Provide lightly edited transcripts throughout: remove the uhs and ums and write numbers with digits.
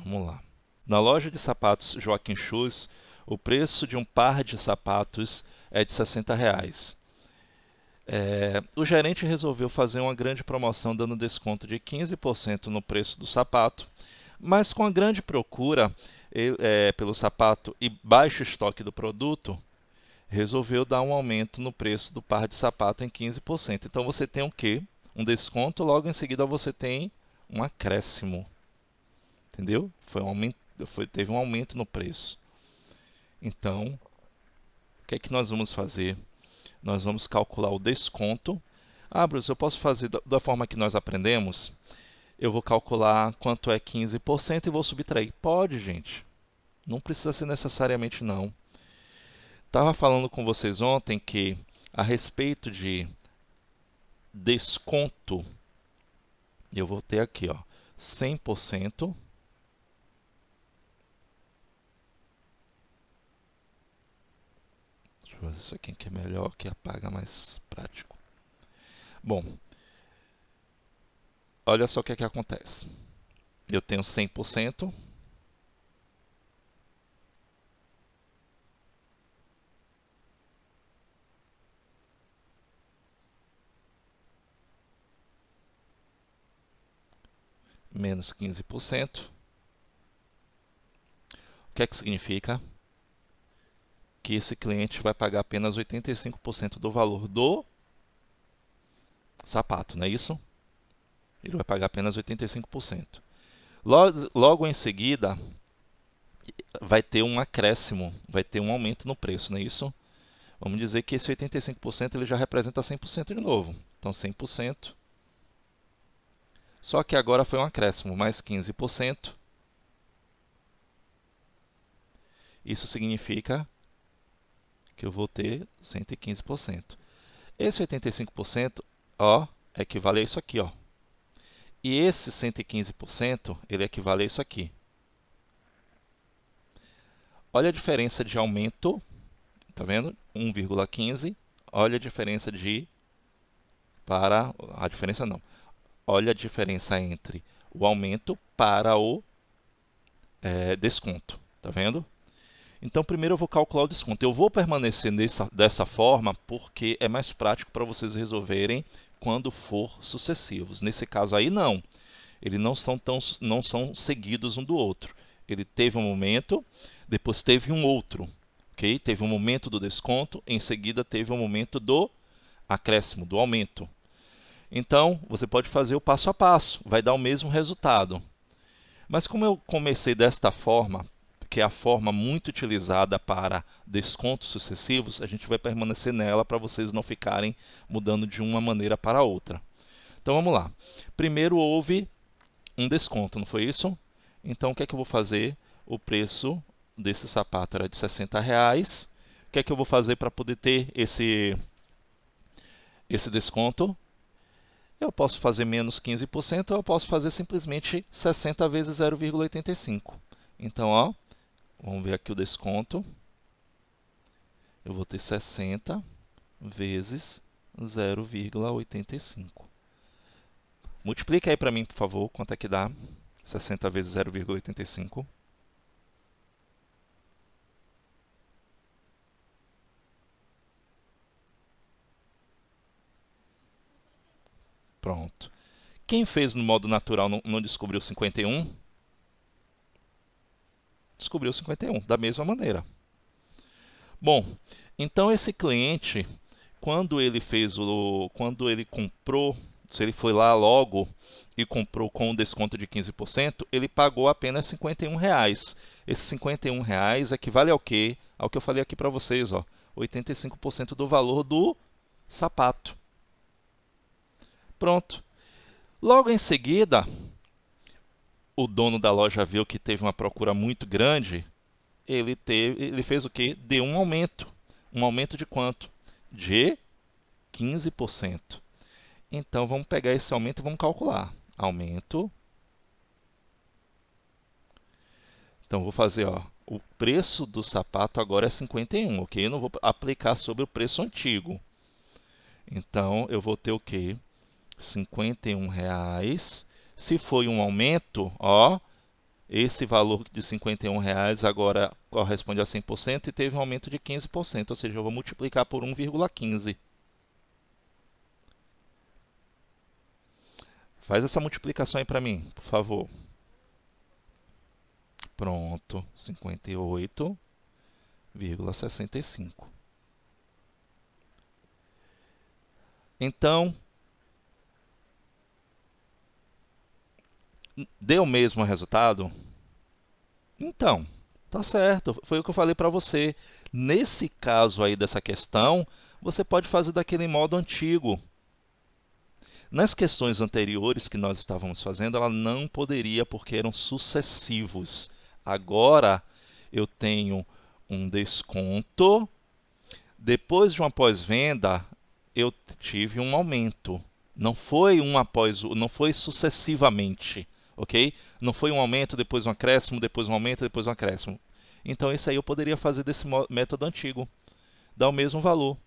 Vamos lá. Na loja de sapatos Joaquim Shoes, o preço de um par de sapatos é de R$ 60. O gerente resolveu fazer uma grande promoção dando desconto de 15% no preço do sapato, mas com a grande procura pelo sapato e baixo estoque do produto, resolveu dar um aumento no preço do par de sapato em 15%. Então você tem o quê? Um desconto, logo em seguida você tem um acréscimo. Entendeu? Teve um aumento no preço. Então, o que é que nós vamos fazer? Nós vamos calcular o desconto. Bruce, eu posso fazer da forma que nós aprendemos? Eu vou calcular quanto é 15% e vou subtrair. Pode, gente. Não precisa ser necessariamente não. Estava falando com vocês ontem que, a respeito de desconto, eu vou ter aqui, ó, 100%. Deixa eu fazer isso aqui que é melhor, que apaga mais prático. Bom, olha só o que é que acontece. Eu tenho 100%. Menos 15%. O que é que significa? Que esse cliente vai pagar apenas 85% do valor do sapato, não é isso? Ele vai pagar apenas 85%. Logo em seguida, vai ter um acréscimo, vai ter um aumento no preço, não é isso? Vamos dizer que esse 85% ele já representa 100% de novo. Então, 100%. Só que agora foi um acréscimo, mais 15%. Isso significa que eu vou ter 115%. Esse 85%, ó, equivale a isso aqui, ó. E esse 115%, ele equivale a isso aqui. Olha a diferença de aumento, tá vendo? 1,15. Olha a diferença a diferença não. Olha a diferença entre o aumento para o desconto, tá vendo? Então, primeiro eu vou calcular o desconto. Eu vou permanecer dessa forma porque é mais prático para vocês resolverem quando for sucessivos. Nesse caso aí, não. Eles não são seguidos um do outro. Ele teve um momento, depois teve um outro. Okay? Teve um momento do desconto, em seguida teve um momento do acréscimo, do aumento. Então, você pode fazer o passo a passo, vai dar o mesmo resultado. Mas como eu comecei desta forma, que é a forma muito utilizada para descontos sucessivos, a gente vai permanecer nela para vocês não ficarem mudando de uma maneira para outra. Então vamos lá. Primeiro houve um desconto, não foi isso? Então o que é que eu vou fazer? O preço desse sapato era de R$ 60. O que é que eu vou fazer para poder ter esse desconto? Eu posso fazer menos 15% ou eu posso fazer simplesmente 60 vezes 0,85. Então, ó, vamos ver aqui o desconto. Eu vou ter 60 vezes 0,85. Multiplica aí para mim, por favor, quanto é que dá 60 vezes 0,85. Pronto. Quem fez no modo natural não descobriu 51? Descobriu 51, da mesma maneira. Bom, então esse cliente, quando ele comprou, se ele foi lá logo e comprou com um desconto de 15%, ele pagou apenas R$ 51. Esses R$ 51 equivale ao quê? Ao que eu falei aqui para vocês, ó, 85% do valor do sapato. Pronto. Logo em seguida, o dono da loja viu que teve uma procura muito grande, ele fez o quê? Deu um aumento. Um aumento de quanto? De 15%. Então, vamos pegar esse aumento e vamos calcular. Aumento. Então, vou fazer, ó, o preço do sapato agora é 51, ok? Eu não vou aplicar sobre o preço antigo. Então, eu vou ter o quê? R$ 51. Se foi um aumento, ó, esse valor de R$ 51 agora corresponde a 100% e teve um aumento de 15%, ou seja, eu vou multiplicar por 1,15. Faz essa multiplicação aí para mim, por favor. Pronto, 58,65. Então, deu o mesmo resultado? Então, tá certo. Foi o que eu falei para você. Nesse caso aí dessa questão, você pode fazer daquele modo antigo. Nas questões anteriores que nós estávamos fazendo, ela não poderia porque eram sucessivos. Agora, eu tenho um desconto. Depois de uma pós-venda, eu tive um aumento. Não foi sucessivamente, ok? Não foi um aumento, depois um acréscimo, depois um aumento, depois um acréscimo. Então, isso aí eu poderia fazer desse método antigo. Dá o mesmo valor.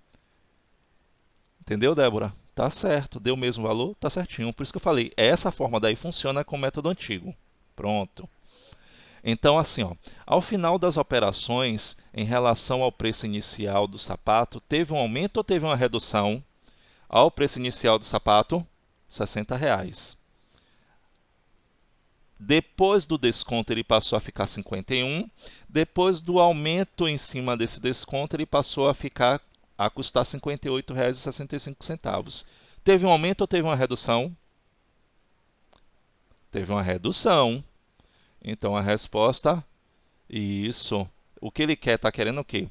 Entendeu, Débora? Tá certo. Deu o mesmo valor? Tá certinho. Por isso que eu falei, essa forma daí funciona com o método antigo. Pronto. Então, assim, ó, ao final das operações, em relação ao preço inicial do sapato, teve um aumento ou teve uma redução? Ao preço inicial do sapato, R$ 60. Depois do desconto, ele passou a ficar 51. Depois do aumento em cima desse desconto, ele passou a custar R$ 58,65. Teve um aumento ou teve uma redução? Teve uma redução. Então, a resposta, isso. O que ele quer, está querendo o quê?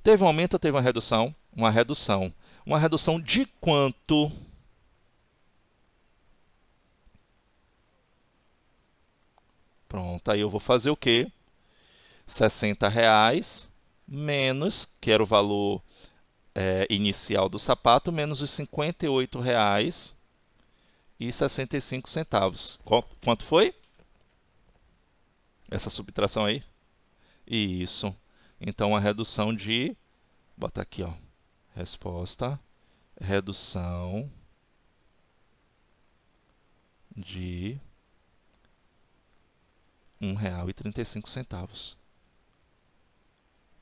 Teve um aumento ou teve uma redução? Uma redução. Uma redução de quanto? Pronto, aí eu vou fazer o quê? R$ 60 menos, que era o valor inicial do sapato, menos os R$ 58,65. Quanto foi essa subtração aí? Isso. Então, a redução de... Bota aqui, ó. Resposta. Redução de R$ 1,35.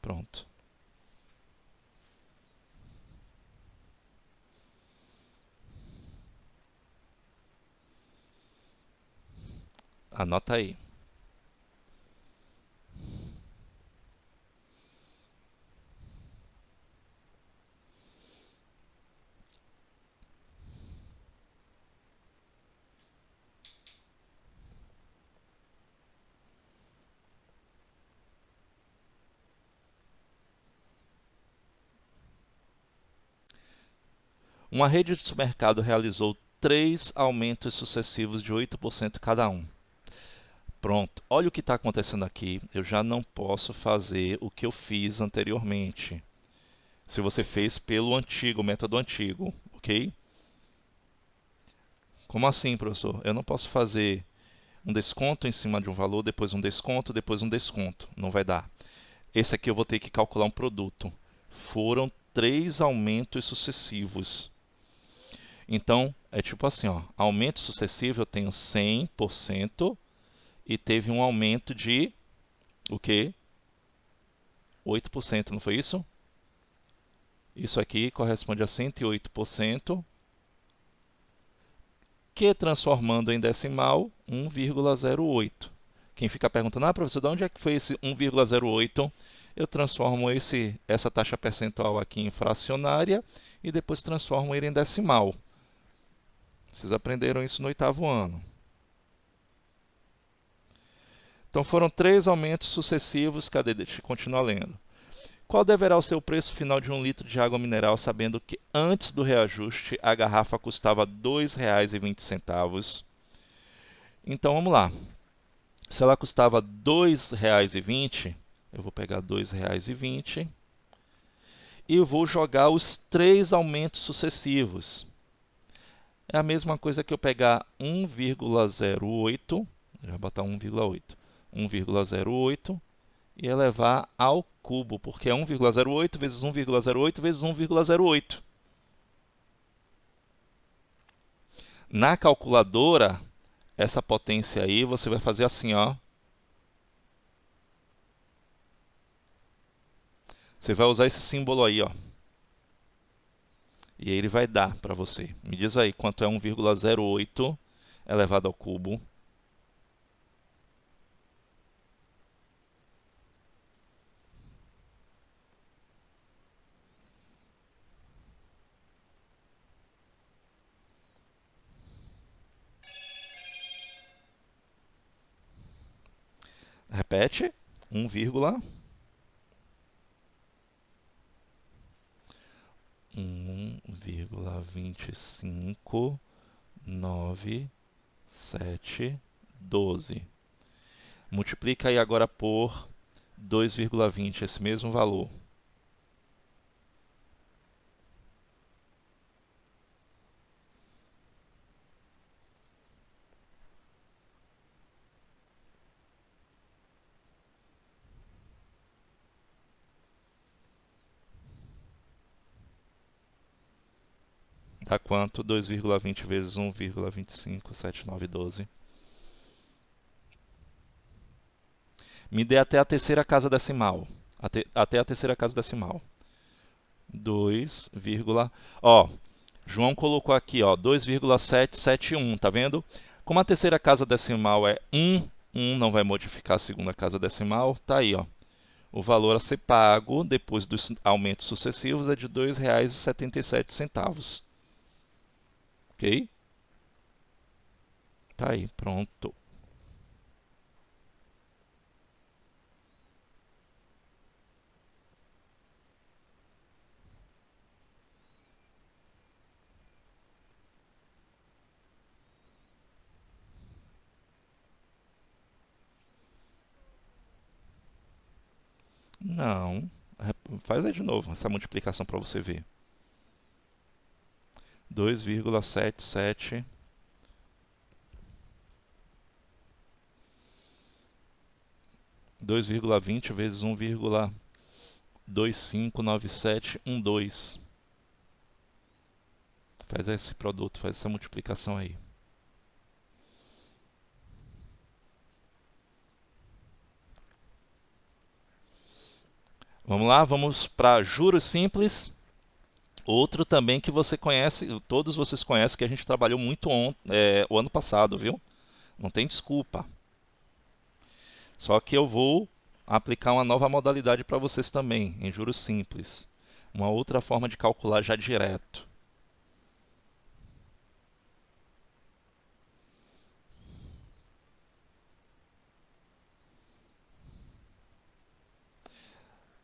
Pronto. Anota aí. Uma rede de supermercado realizou 3 aumentos sucessivos de 8% cada um. Pronto, olha o que está acontecendo aqui. Eu já não posso fazer o que eu fiz anteriormente. Se você fez pelo método antigo, ok? Como assim, professor? Eu não posso fazer um desconto em cima de um valor, depois um desconto, depois um desconto. Não vai dar. Esse aqui eu vou ter que calcular um produto. Foram 3 aumentos sucessivos. Então, é tipo assim, ó, aumento sucessivo eu tenho 100% e teve um aumento de o quê? 8%, não foi isso? Isso aqui corresponde a 108%, que transformando em decimal, 1,08. Quem fica perguntando, professor, de onde é que foi esse 1,08? Eu transformo essa taxa percentual aqui em fracionária e depois transformo ele em decimal. Vocês aprenderam isso no 8º ano. Então foram 3 aumentos sucessivos. Cadê? Deixa eu continuar lendo. Qual deverá o ser o preço final de 1 litro de água mineral, sabendo que antes do reajuste a garrafa custava R$ 2,20? Então vamos lá. Se ela custava R$ 2,20, eu vou pegar R$ 2,20 e vou jogar os 3 aumentos sucessivos. É a mesma coisa que eu pegar 1,08, já botar 1,08 e elevar ao cubo, porque é 1,08 vezes 1,08 vezes 1,08. Na calculadora, essa potência aí, você vai fazer assim, ó. Você vai usar esse símbolo aí, ó. E aí ele vai dar para você. Me diz aí quanto é 1,08 elevado ao cubo. Repete. 1,25972. Multiplica aí agora por 2,20, esse mesmo valor. Dá quanto? 2,20 vezes 1,257912. Me dê até a terceira casa decimal. Até a terceira casa decimal. 2, ó, João colocou aqui, ó, 2,771, tá vendo? Como a terceira casa decimal é 1, 1 não vai modificar a segunda casa decimal, tá aí, ó. O valor a ser pago depois dos aumentos sucessivos é de R$ 2,77. Ok? Tá aí, pronto. Não. Faz aí de novo essa multiplicação para você ver. 2,77. 2,20 vezes 1,259712. Faz esse produto, faz essa multiplicação aí. Vamos lá, vamos para juros simples. Outro também que você conhece, todos vocês conhecem, que a gente trabalhou muito o ano passado, viu? Não tem desculpa. Só que eu vou aplicar uma nova modalidade para vocês também, em juros simples. Uma outra forma de calcular já direto.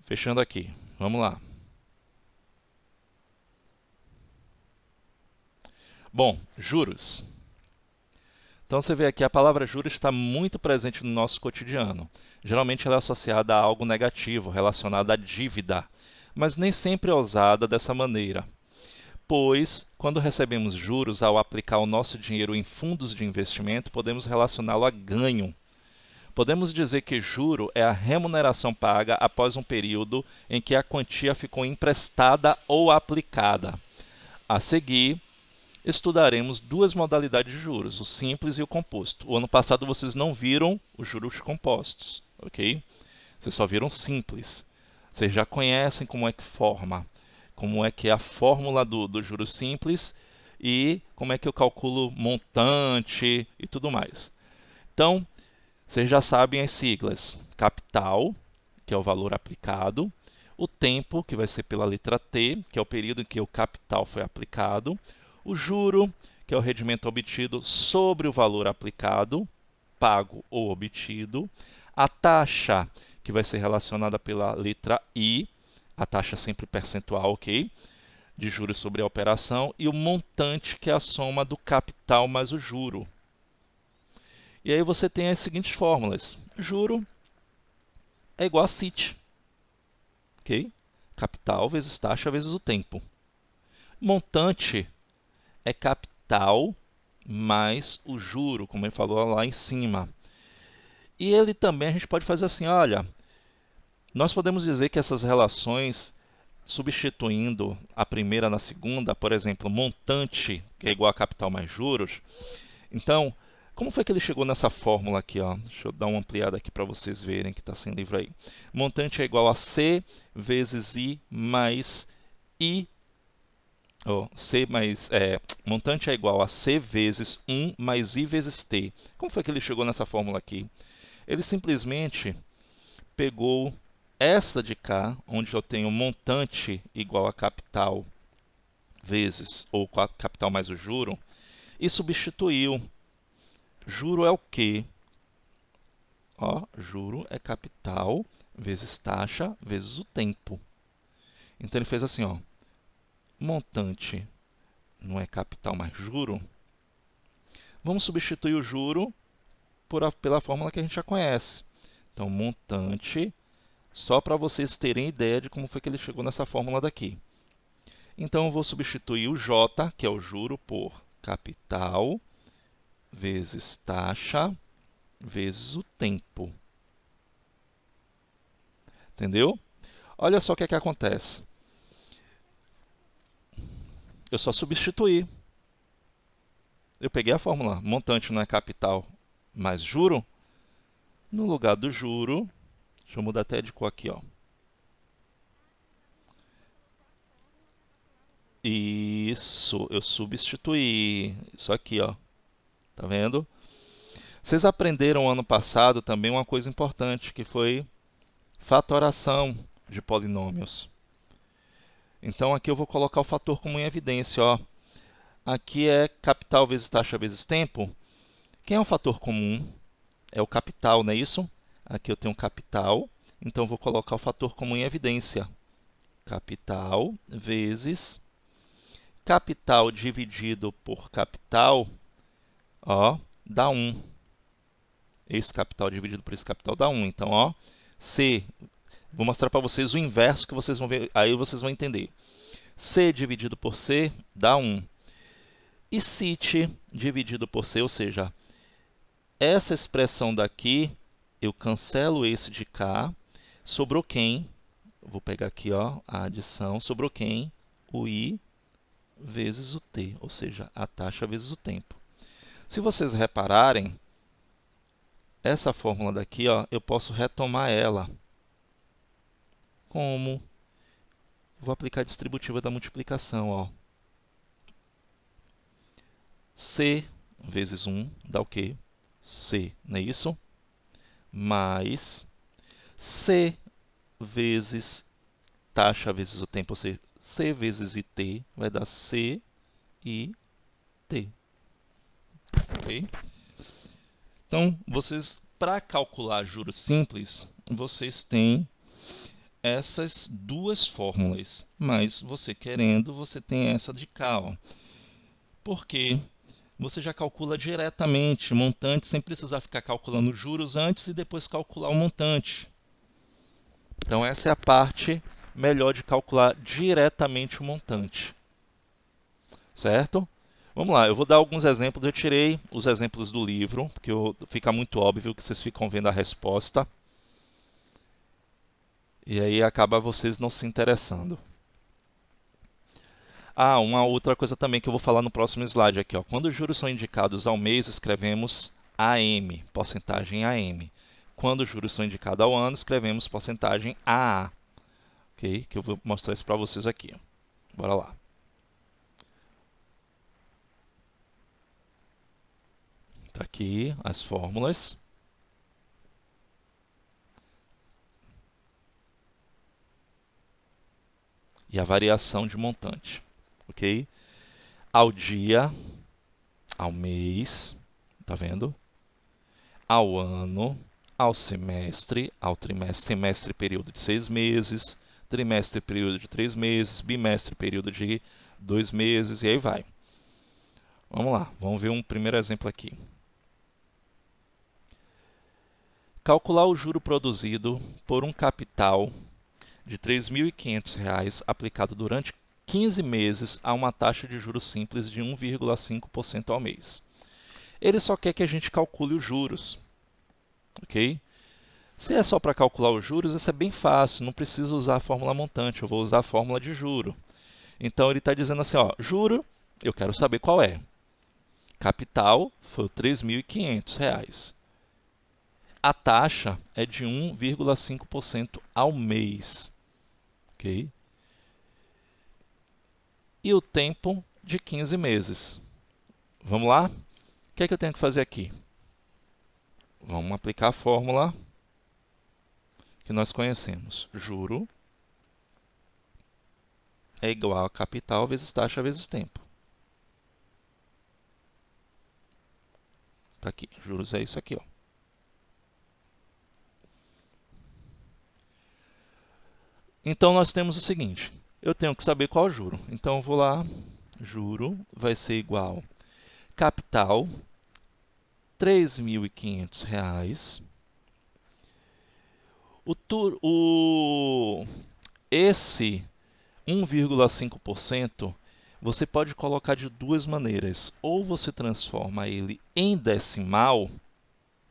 Fechando aqui, vamos lá. Bom, juros. Então você vê aqui, a palavra juros está muito presente no nosso cotidiano. Geralmente ela é associada a algo negativo, relacionado à dívida, mas nem sempre é usada dessa maneira. Pois, quando recebemos juros ao aplicar o nosso dinheiro em fundos de investimento, podemos relacioná-lo a ganho. Podemos dizer que juro é a remuneração paga após um período em que a quantia ficou emprestada ou aplicada. A seguir, estudaremos duas modalidades de juros, o simples e o composto. O ano passado vocês não viram os juros compostos, ok? Vocês só viram simples. Vocês já conhecem como é que forma, como é que é a fórmula do juros simples e como é que eu calculo montante e tudo mais. Então, vocês já sabem as siglas: capital, que é o valor aplicado, o tempo, que vai ser pela letra T, que é o período em que o capital foi aplicado, o juro, que é o rendimento obtido sobre o valor aplicado, pago ou obtido, a taxa, que vai ser relacionada pela letra I, a taxa sempre percentual, ok? De juros sobre a operação, e o montante, que é a soma do capital mais o juro. E aí você tem as seguintes fórmulas. Juro é igual a CIT, ok? Capital vezes taxa vezes o tempo. Montante é capital mais o juro, como ele falou lá em cima. E ele também, a gente pode fazer assim, olha, nós podemos dizer que essas relações, substituindo a primeira na segunda, por exemplo, montante, que é igual a capital mais juros, então, Como foi que ele chegou nessa fórmula aqui? Ó? Deixa eu dar uma ampliada aqui para vocês verem que está sem livro aí. Montante é igual a C vezes I mais I. Montante é igual a C vezes 1 mais I vezes T. Como foi que ele chegou nessa fórmula aqui? Ele simplesmente pegou esta de cá, onde eu tenho montante igual a capital vezes, ou capital mais o juro, e substituiu. Juro é o quê? Ó, juro é capital vezes taxa vezes o tempo. Então ele fez assim, ó, montante não é capital mais juro? Vamos substituir o juro pela fórmula que a gente já conhece. Então, montante, só para vocês terem ideia de como foi que ele chegou nessa fórmula daqui. Então, eu vou substituir o J, que é o juro, por capital vezes taxa vezes o tempo. Entendeu? Olha só o que é que acontece. Eu só substituí. Eu peguei a fórmula, montante não é capital mais juro. No lugar do juro, deixa eu mudar até de cor aqui, ó. Isso, eu substituí. Isso aqui, ó. Tá vendo? Vocês aprenderam ano passado também uma coisa importante, que foi fatoração de polinômios. Então, aqui eu vou colocar o fator comum em evidência, ó. Aqui é capital vezes taxa vezes tempo. Quem é o fator comum? É o capital, não é isso? Aqui eu tenho capital, então eu vou colocar o fator comum em evidência. Capital vezes capital dividido por capital, ó, dá 1. Esse capital dividido por esse capital dá 1. Então, ó, C, vou mostrar para vocês o inverso que vocês vão ver, aí vocês vão entender. C dividido por C dá 1. E CIT dividido por C, ou seja, essa expressão daqui, eu cancelo esse de cá, sobrou quem? Vou pegar aqui, ó, a adição, sobrou quem? O I vezes o T, ou seja, a taxa vezes o tempo. Se vocês repararem, essa fórmula daqui, ó, eu posso retomar ela. Como? Vou aplicar a distributiva da multiplicação, ó. C vezes 1 dá o quê? C, não é isso? Mais C vezes taxa vezes o tempo, ou seja, C vezes IT vai dar C e T. Ok? Então, para calcular juros simples, vocês têm essas duas fórmulas, mas você querendo, você tem essa de cá, ó. Por quê? Você já calcula diretamente o montante, sem precisar ficar calculando juros antes e depois calcular o montante. Então, essa é a parte melhor de calcular diretamente o montante. Certo? Vamos lá, eu vou dar alguns exemplos. Eu tirei os exemplos do livro, porque fica muito óbvio que vocês ficam vendo a resposta. E aí acaba vocês não se interessando. Ah, uma outra coisa também que eu vou falar no próximo slide aqui, ó. Quando os juros são indicados ao mês, escrevemos AM, porcentagem AM. Quando os juros são indicados ao ano, escrevemos porcentagem AA. Ok? Que eu vou mostrar isso para vocês aqui. Bora lá. Tá aqui as fórmulas. E a variação de montante. Ok? Ao dia, ao mês, tá vendo? Ao ano, ao semestre, ao trimestre, semestre período de 6 meses, trimestre período de 3 meses, bimestre período de 2 meses, e aí vai. Vamos lá, vamos ver um primeiro exemplo aqui. Calcular o juro produzido por um capital de R$ 3.500 aplicado durante 15 meses a uma taxa de juros simples de 1,5% ao mês. Ele só quer que a gente calcule os juros. Ok? Se é só para calcular os juros, isso é bem fácil, não precisa usar a fórmula montante, eu vou usar a fórmula de juro. Então, ele está dizendo assim, ó, juro, eu quero saber qual é. capital foi R$ 3.500. A taxa é de 1,5% ao mês. Ok? E o tempo de 15 meses. Vamos lá? O que é que eu tenho que fazer aqui? Vamos aplicar a fórmula que nós conhecemos. Juro é igual a capital vezes taxa vezes tempo. Está aqui. Juros é isso aqui, ó. Então, nós temos o seguinte. Eu tenho que saber qual é o juro. Então, eu vou lá. Juro vai ser igual capital, R$ 3.500. Esse 1,5% você pode colocar de duas maneiras. Ou você transforma ele em decimal,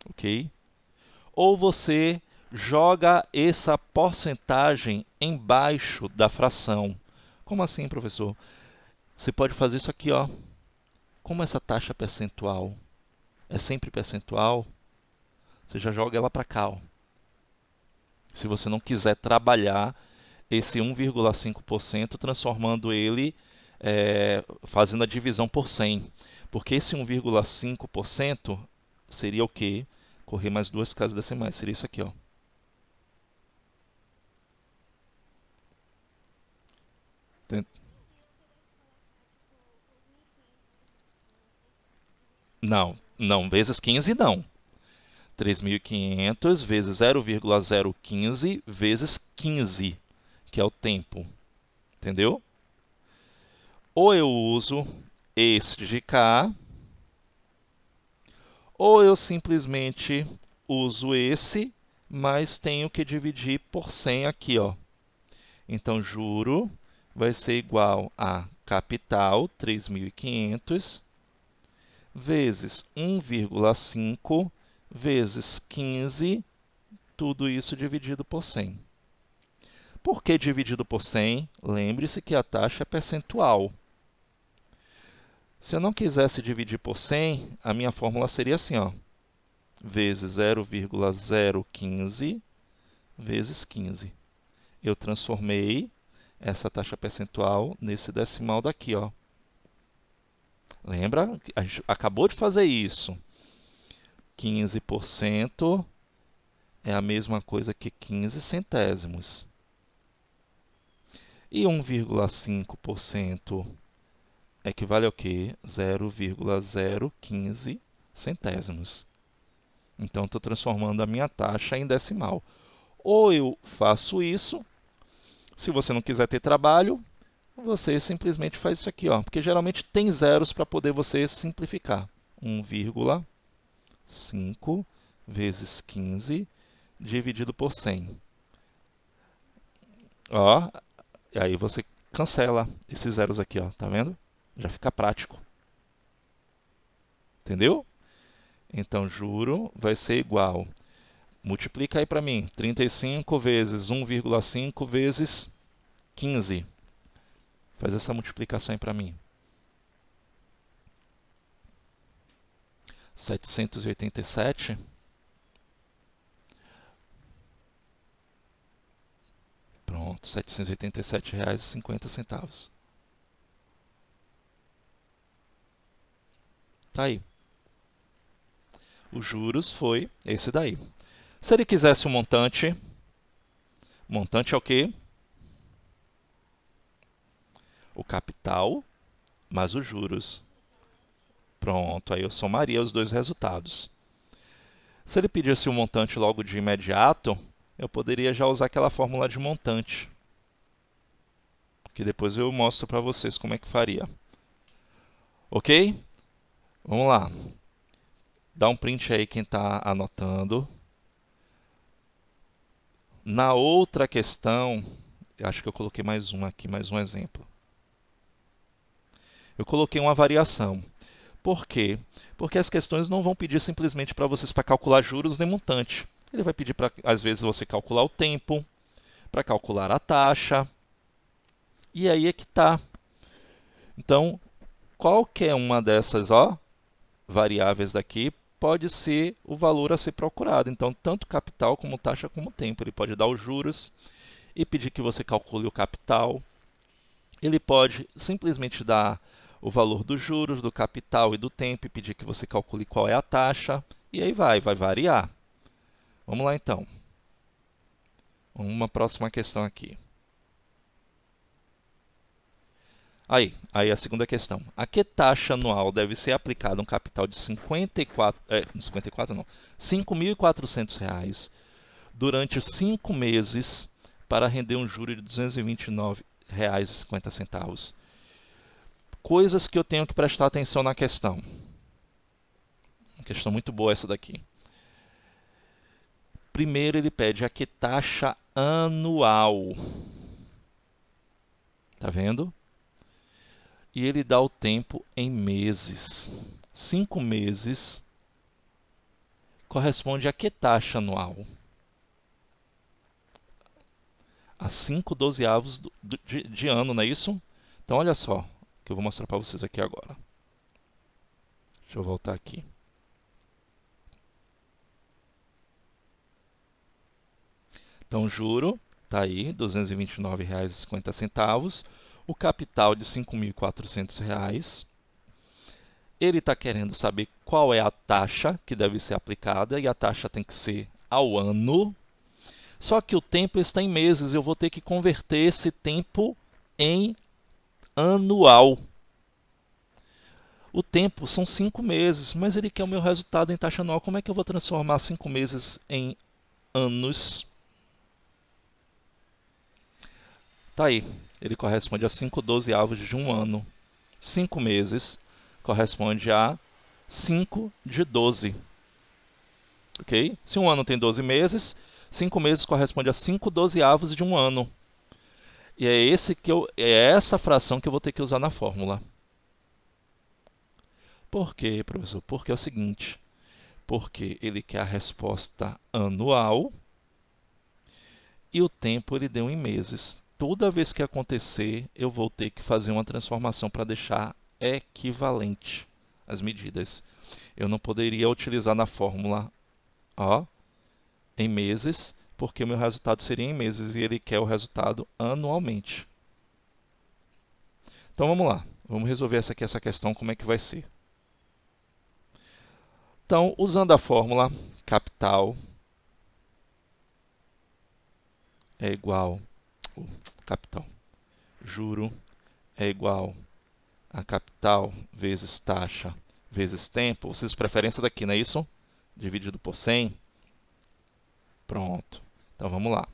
ok? Ou você joga essa porcentagem embaixo da fração. Como assim, professor? Você pode fazer isso aqui, ó. Como essa taxa percentual é sempre percentual, você já joga ela para cá, ó. Se você não quiser trabalhar esse 1,5%, transformando ele, fazendo a divisão por 100. Porque esse 1,5% seria o quê? Correr mais duas casas decimais. Seria isso aqui, ó. Não, não, vezes 15 não. 3.500 vezes 0,015 vezes 15, que é o tempo. Entendeu? Ou eu uso esse de cá, ou eu simplesmente uso esse, mas tenho que dividir por 100 aqui, ó. Então, juro vai ser igual a capital, 3.500, vezes 1,5 vezes 15, tudo isso dividido por 100. Por que dividido por 100? Lembre-se que a taxa é percentual. Se eu não quisesse dividir por 100, a minha fórmula seria assim, ó, vezes 0,015 vezes 15. Eu transformei essa taxa percentual nesse decimal daqui, ó. Lembra? A gente acabou de fazer isso. 15% é a mesma coisa que 15 centésimos. E 1,5% equivale ao quê? 0,015 centésimos. Então, estou transformando a minha taxa em decimal. Ou eu faço isso, se você não quiser ter trabalho, você simplesmente faz isso aqui, ó, porque geralmente tem zeros para poder você simplificar. 1,5 vezes 15 dividido por 100. Ó, e aí você cancela esses zeros aqui, ó, tá vendo? Já fica prático. Entendeu? Então, juro vai ser igual. Multiplica aí para mim. 35 vezes 1,5 vezes 15. Faz essa multiplicação aí para mim. 787. Pronto, R$ 787,50. Tá aí. Os juros foi esse daí. Se ele quisesse o montante é o quê? O capital mais os juros. Pronto, aí eu somaria os dois resultados. Se ele pedisse o montante logo de imediato, eu poderia já usar aquela fórmula de montante, que depois eu mostro para vocês como é que faria. Ok? Vamos lá. Dá um print aí quem está anotando. Na outra questão, acho que eu coloquei mais um aqui, mais um exemplo. Eu coloquei uma variação. Por quê? Porque as questões não vão pedir simplesmente para vocês para calcular juros nem montante. Ele vai pedir para, às vezes, você calcular o tempo, para calcular a taxa. E aí é que está. Então, qualquer uma dessas, ó, variáveis daqui pode ser o valor a ser procurado. Então, tanto capital como taxa como tempo. Ele pode dar os juros e pedir que você calcule o capital. Ele pode simplesmente dar o valor dos juros, do capital e do tempo e pedir que você calcule qual é a taxa. E aí vai variar. Vamos lá então. Uma próxima questão aqui. Aí a segunda questão. A que taxa anual deve ser aplicada um capital de R$ 5.400 durante 5 meses para render um juro de R$ 229,50? Coisas que eu tenho que prestar atenção na questão. Uma questão muito boa essa daqui. Primeiro ele pede a que taxa anual. Tá vendo? E ele dá o tempo em meses. 5 meses corresponde a que taxa anual? A 5/12 de ano, não é isso? Então, olha só, que eu vou mostrar para vocês aqui agora. Deixa eu voltar aqui. Então, juro, está aí, R$ 229,50. O capital de R$ 5.400. Ele está querendo saber qual é a taxa que deve ser aplicada, e a taxa tem que ser ao ano. Só que o tempo está em meses, eu vou ter que converter esse tempo em anual. O tempo são 5 meses, mas ele quer o meu resultado em taxa anual. Como é que eu vou transformar 5 meses em anos? Tá aí, ele corresponde a 5/12 de um ano. 5 meses corresponde a 5 de 12. Ok? Se um ano tem 12 meses, 5 meses corresponde a 5/12 de um ano. E é essa fração que eu vou ter que usar na fórmula. Por quê, professor? Porque é o seguinte, porque ele quer a resposta anual e o tempo ele deu em meses. Toda vez que acontecer, eu vou ter que fazer uma transformação para deixar equivalente as medidas. Eu não poderia utilizar na fórmula em meses, porque o meu resultado seria em meses e ele quer o resultado anualmente. Então vamos lá, vamos resolver essa questão, como é que vai ser. Então, usando a fórmula, capital é igual, juro é igual a capital vezes taxa vezes tempo. Vocês preferem essa daqui, não é isso? Dividido por 100. Pronto. Então, vamos lá.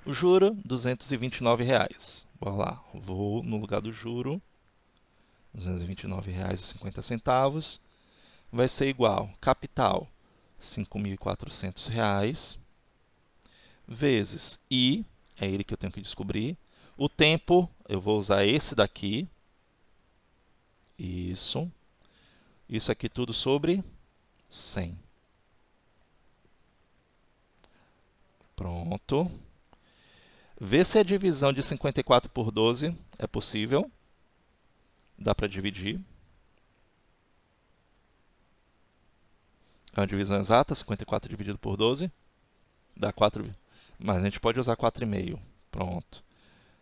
O juro, R$ 229,00. Bora lá. Vou no lugar do juro. R$ 229,50. Vai ser igual capital, R$ 5.400, vezes I, é ele que eu tenho que descobrir. O tempo, eu vou usar esse daqui. Isso aqui tudo sobre 100. Pronto. Vê se a divisão de 54 por 12 é possível. Dá para dividir. É uma divisão exata, 54 dividido por 12. Dá 4, mas a gente pode usar 4,5. Pronto.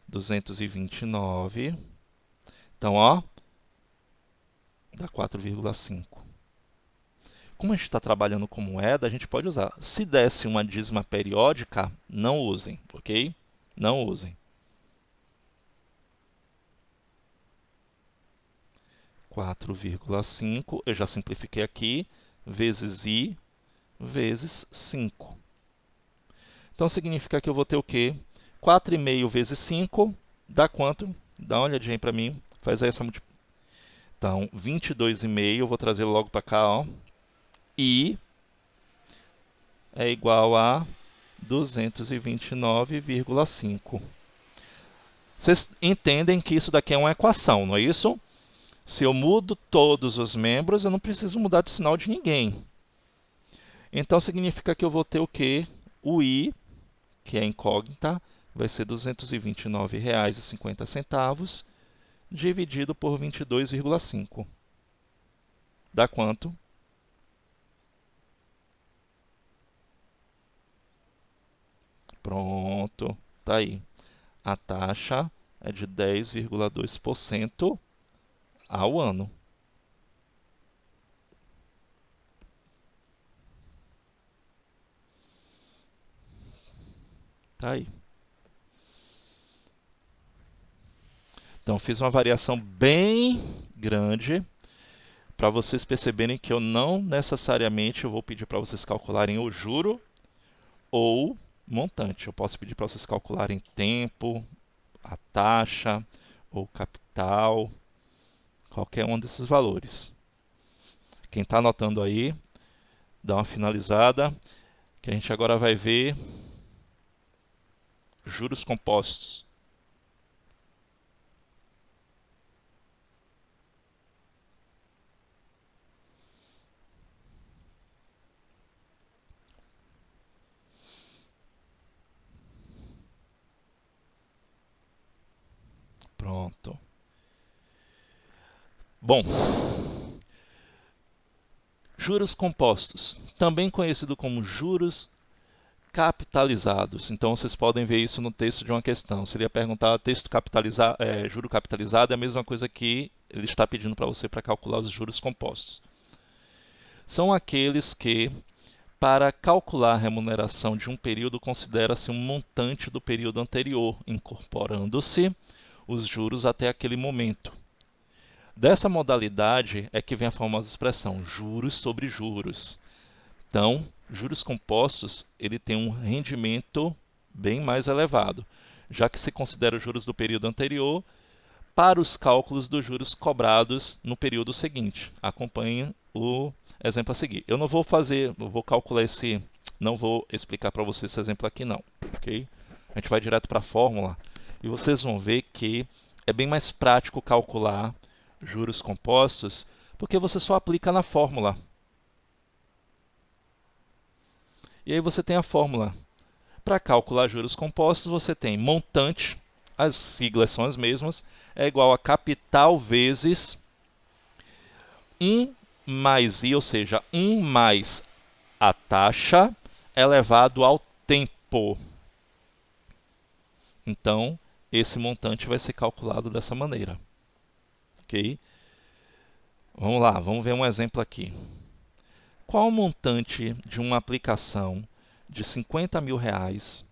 229. Então, dá 4,5. Como a gente está trabalhando com moeda, a gente pode usar. Se desse uma dízima periódica, não usem, ok? Não usem. 4,5, eu já simplifiquei aqui, vezes I, vezes 5. Então, significa que eu vou ter o quê? 4,5 vezes 5 dá quanto? Dá uma olhadinha aí para mim. Faz aí essa multiplicação. Então, 22,5, eu vou trazer logo para cá, I é igual a 229,5. Vocês entendem que isso daqui é uma equação, não é isso? Se eu mudo todos os membros, eu não preciso mudar de sinal de ninguém. Então, significa que eu vou ter o quê? O I, que é incógnita, vai ser R$ 229,50 dividido por 22,5. dá quanto? Pronto, tá aí. A taxa é de 10,2% ao ano. Tá aí. Então, fiz uma variação bem grande para vocês perceberem que eu não necessariamente vou pedir para vocês calcularem o juro ou montante. Eu posso pedir para vocês calcularem tempo, a taxa ou capital, qualquer um desses valores. Quem está anotando aí, dá uma finalizada, que a gente agora vai ver juros compostos. Pronto. Bom, juros compostos, também conhecido como juros capitalizados. Então, vocês podem ver isso no texto de uma questão. Se ele ia perguntar juro capitalizado, é a mesma coisa que ele está pedindo para você para calcular os juros compostos. São aqueles que, para calcular a remuneração de um período, considera-se um montante do período anterior, incorporando-se os juros até aquele momento. Dessa modalidade é que vem a famosa expressão juros sobre juros. Então, juros compostos, ele tem um rendimento bem mais elevado, já que se considera os juros do período anterior para os cálculos dos juros cobrados no período seguinte. Acompanhe o exemplo a seguir. Eu não vou calcular não vou explicar para vocês esse exemplo aqui não, ok? A gente vai direto para a fórmula e vocês vão ver que é bem mais prático calcular juros compostos, porque você só aplica na fórmula. E aí você tem a fórmula. Para calcular juros compostos, você tem montante, as siglas são as mesmas, é igual a capital vezes 1 mais I, ou seja, 1 mais a taxa elevado ao tempo. Então, esse montante vai ser calculado dessa maneira. Ok? Vamos lá, vamos ver um exemplo aqui. Qual o montante de uma aplicação de R$ 50.000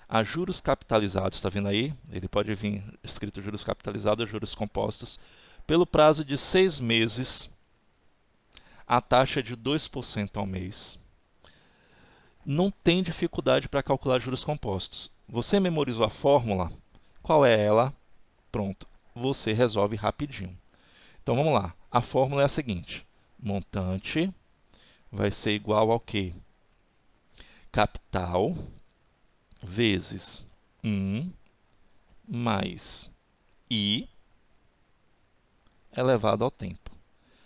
a juros capitalizados, está vendo aí? Ele pode vir escrito juros capitalizados, juros compostos, pelo prazo de 6 meses, a taxa de 2% ao mês. Não tem dificuldade para calcular juros compostos. Você memorizou a fórmula? Qual é ela? Pronto, você resolve rapidinho. Então vamos lá, a fórmula é a seguinte: montante vai ser igual ao quê? Capital vezes 1 mais I elevado ao tempo.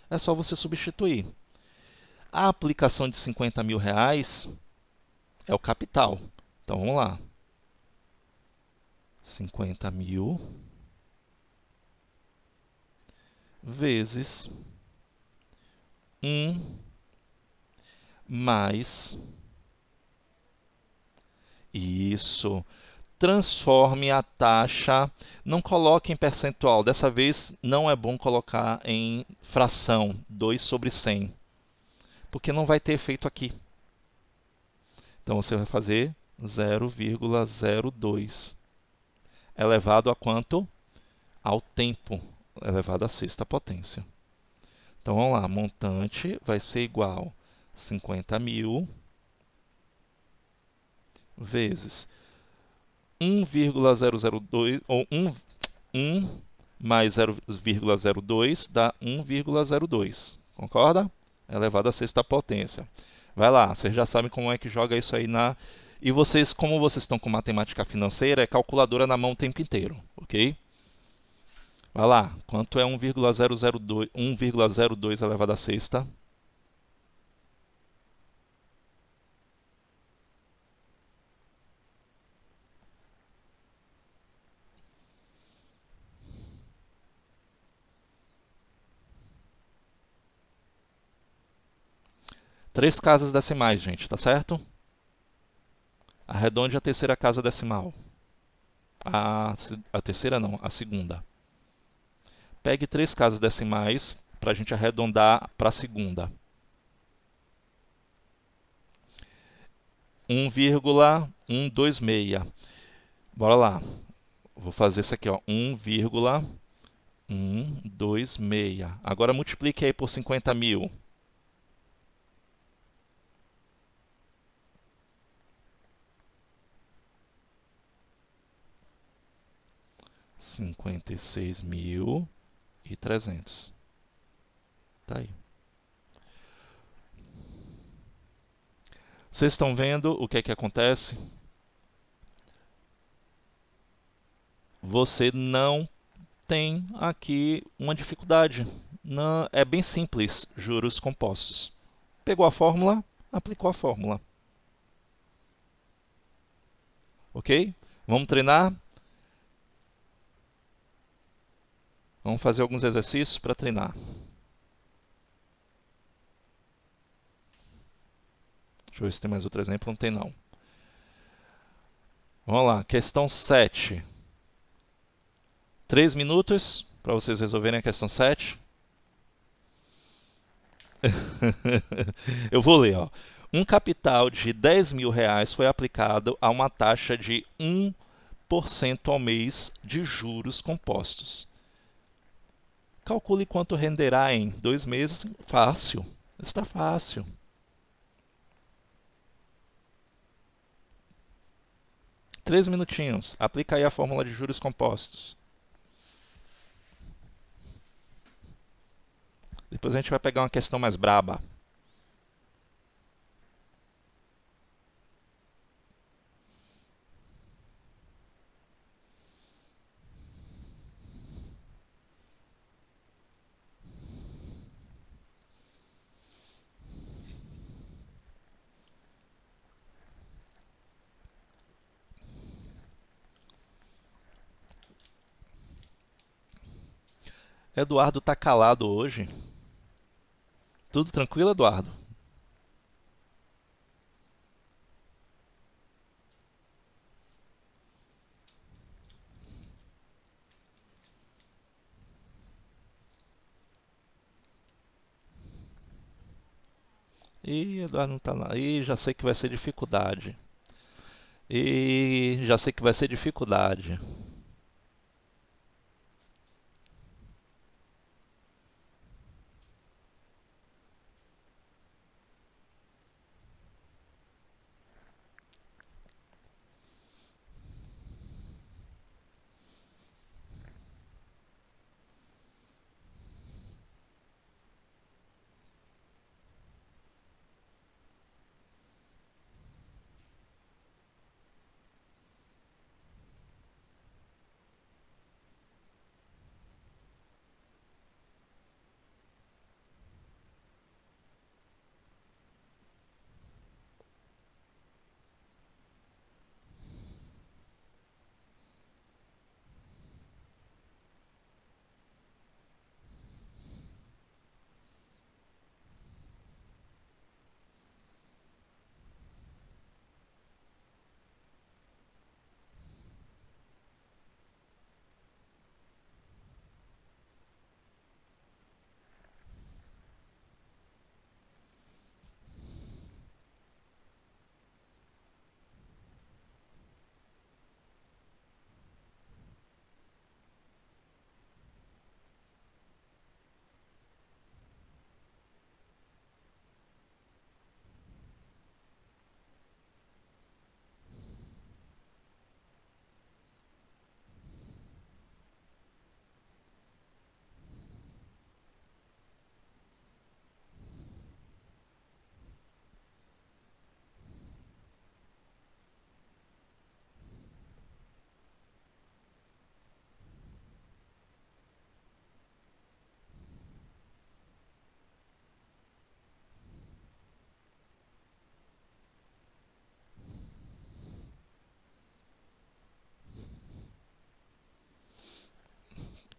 É só você substituir. A aplicação de R$ 50.000 é o capital. Então vamos lá. 50.000 vezes 1 mais isso. Transforme a taxa, não coloque em percentual. Dessa vez não é bom colocar em fração, 2 sobre 100, porque não vai ter efeito aqui. Então você vai fazer 0,02 elevado a quanto? Ao tempo, elevado à sexta potência. Então vamos lá, montante vai ser igual a 50.000 vezes 1,002, ou 1 mais 0,02 dá 1,02. Concorda? Elevado à sexta potência. Vai lá, vocês já sabem como é que joga isso aí na... E vocês, como vocês estão com matemática financeira, é calculadora na mão o tempo inteiro, ok? Vai lá, quanto é 1,002 elevado à sexta? Três casas decimais, gente, tá certo? Arredonde a terceira casa decimal. A terceira não, a segunda. Pegue três casas decimais para a gente arredondar para a segunda. 1,126. Bora lá. Vou fazer isso aqui, ó. 1,126. Agora multiplique aí por 50.000. 56.300. Tá aí. Vocês estão vendo o que é que acontece? Você não tem aqui uma dificuldade. Não, é bem simples, juros compostos. Pegou a fórmula, aplicou a fórmula. Ok? Vamos treinar? Vamos fazer alguns exercícios para treinar. Deixa eu ver se tem mais outro exemplo. Não tem, não. Vamos lá. Questão 7. 3 minutos para vocês resolverem a questão 7. Eu vou ler, ó. Um capital de R$ 10.000 foi aplicado a uma taxa de 1% ao mês de juros compostos. Calcule quanto renderá em 2 meses. Fácil. Está fácil. Três minutinhos. Aplica aí a fórmula de juros compostos. Depois a gente vai pegar uma questão mais braba. Eduardo tá calado hoje. Tudo tranquilo, Eduardo? Ih, Eduardo não tá lá. Ih, já sei que vai ser dificuldade. Ih, já sei que vai ser dificuldade.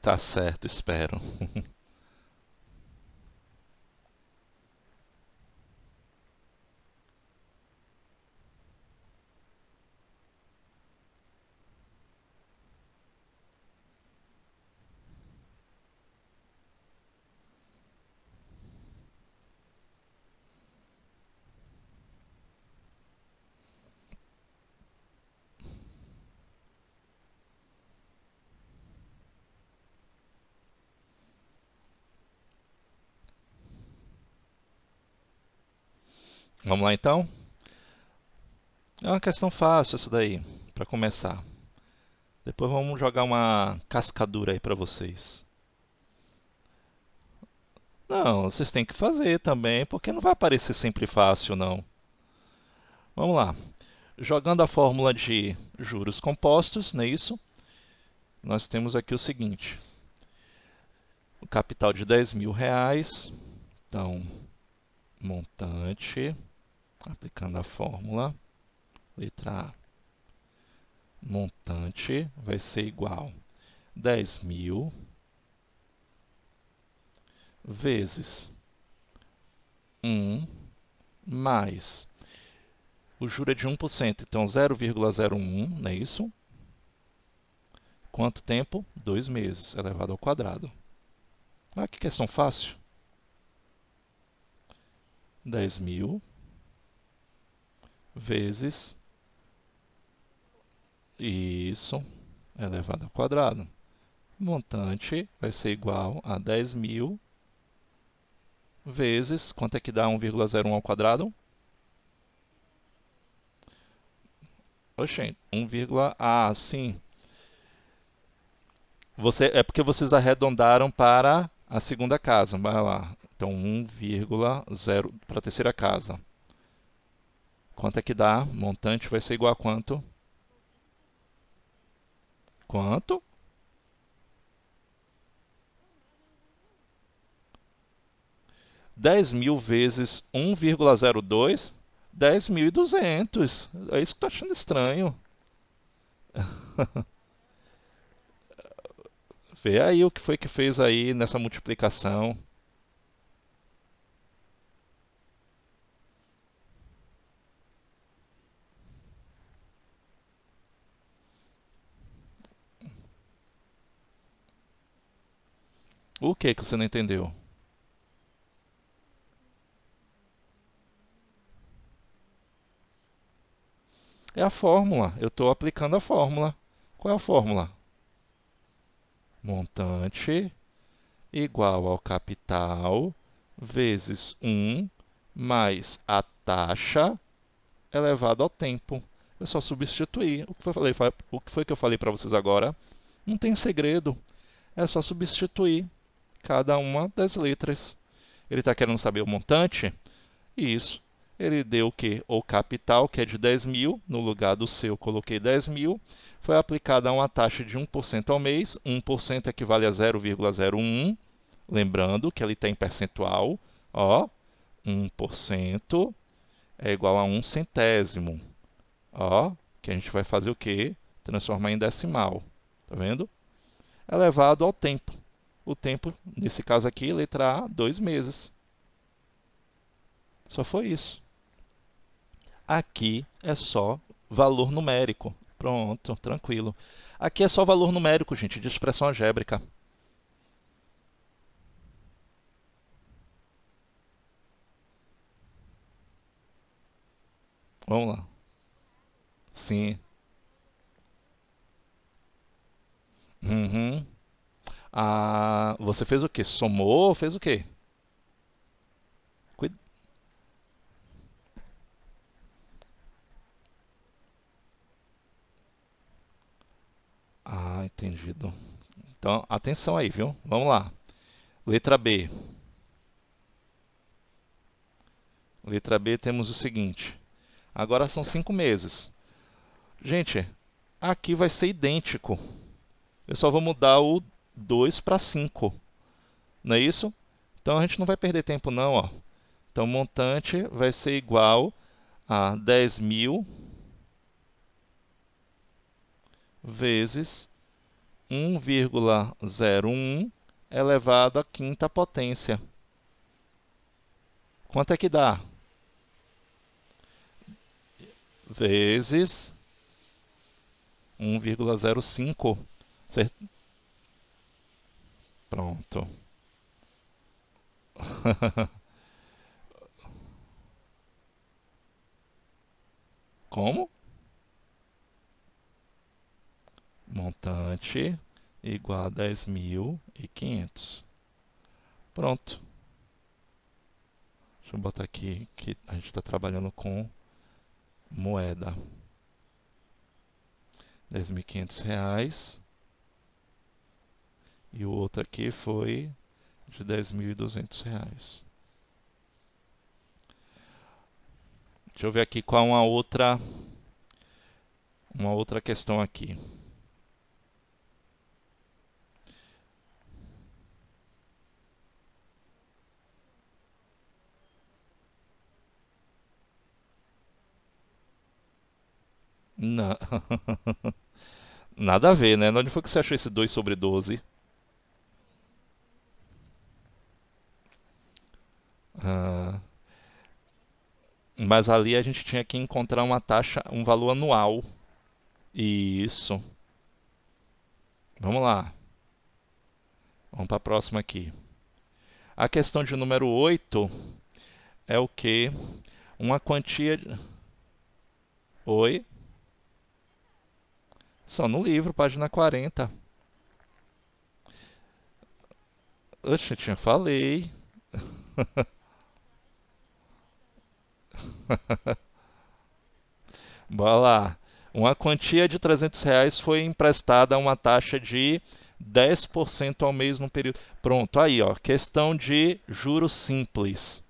Tá certo, espero. Vamos lá então? É uma questão fácil isso daí, para começar. Depois vamos jogar uma cascadura aí para vocês. Não, vocês têm que fazer também, porque não vai parecer sempre fácil, não. Vamos lá. Jogando a fórmula de juros compostos, não é isso? Nós temos aqui o seguinte. O capital de R$ 10.000. Então, montante, aplicando a fórmula, letra A. Montante vai ser igual a 10.000 vezes 1 mais o juro é de 1%, então 0,01, não é isso? Quanto tempo? 2 meses, elevado ao quadrado. Ah, que questão fácil. 10.000 vezes isso, elevado ao quadrado. Montante vai ser igual a 10.000 vezes, quanto é que dá 1,01 ao quadrado? Oxente, 1, sim. É porque vocês arredondaram para a segunda casa. Vai lá. Então, 1,0 para a terceira casa. Quanto é que dá? Montante vai ser igual a quanto? Quanto? 10.000 vezes 1,02? 10.200. É isso que eu tô achando estranho. Vê aí o que foi que fez aí nessa multiplicação. O que você não entendeu? É a fórmula. Eu estou aplicando a fórmula. Qual é a fórmula? Montante igual ao capital vezes 1 mais a taxa elevado ao tempo. Eu só substituí. O que foi que eu falei para vocês agora? Não tem segredo. É só substituir cada uma das letras. Ele está querendo saber o montante? Isso. Ele deu o quê? O capital, que é de 10.000. No lugar do seu, eu coloquei 10.000. Foi aplicada uma taxa de 1% ao mês. 1% equivale a 0,01. Lembrando que ele tem percentual. Ó, 1% é igual a 1 centésimo. Ó, que a gente vai fazer o quê? Transformar em decimal. Tá vendo? Elevado ao tempo. O tempo, nesse caso aqui, letra A, 2 meses. Só foi isso. Aqui é só valor numérico. Pronto, tranquilo. Aqui é só valor numérico, gente, de expressão algébrica. Vamos lá. Sim. Uhum. Ah, você fez o quê? Somou? Fez o quê? Cuida- Ah, entendido. Então, atenção aí, viu? Vamos lá. Letra B. Letra B temos o seguinte. Agora são 5 meses. Gente, aqui vai ser idêntico. Eu só vou mudar o 2 para 5. Não é isso? Então a gente não vai perder tempo não, ó. Então o montante vai ser igual a 10.000 vezes 1,01 elevado à quinta potência. Quanto é que dá? Vezes 1,05. Pronto. Como? Montante igual a 10.500. Pronto. Deixa eu botar aqui que a gente está trabalhando com moeda. R$ 10.500. E o outro aqui foi de R$ 10.200. Deixa eu ver aqui qual uma outra questão aqui. Não. Nada a ver, né? Onde foi que você achou esse 2/12? Ah, mas ali a gente tinha que encontrar uma taxa, um valor anual. Isso. Vamos lá. Vamos para a próxima aqui. A questão de número 8 é o que? Uma quantia. Oi? Só no livro, página 40. Oxe, eu tinha falei. Bora lá. Uma quantia de R$ 300 foi emprestada a uma taxa de 10% ao mês no período. Pronto, aí, ó. Questão de juros simples.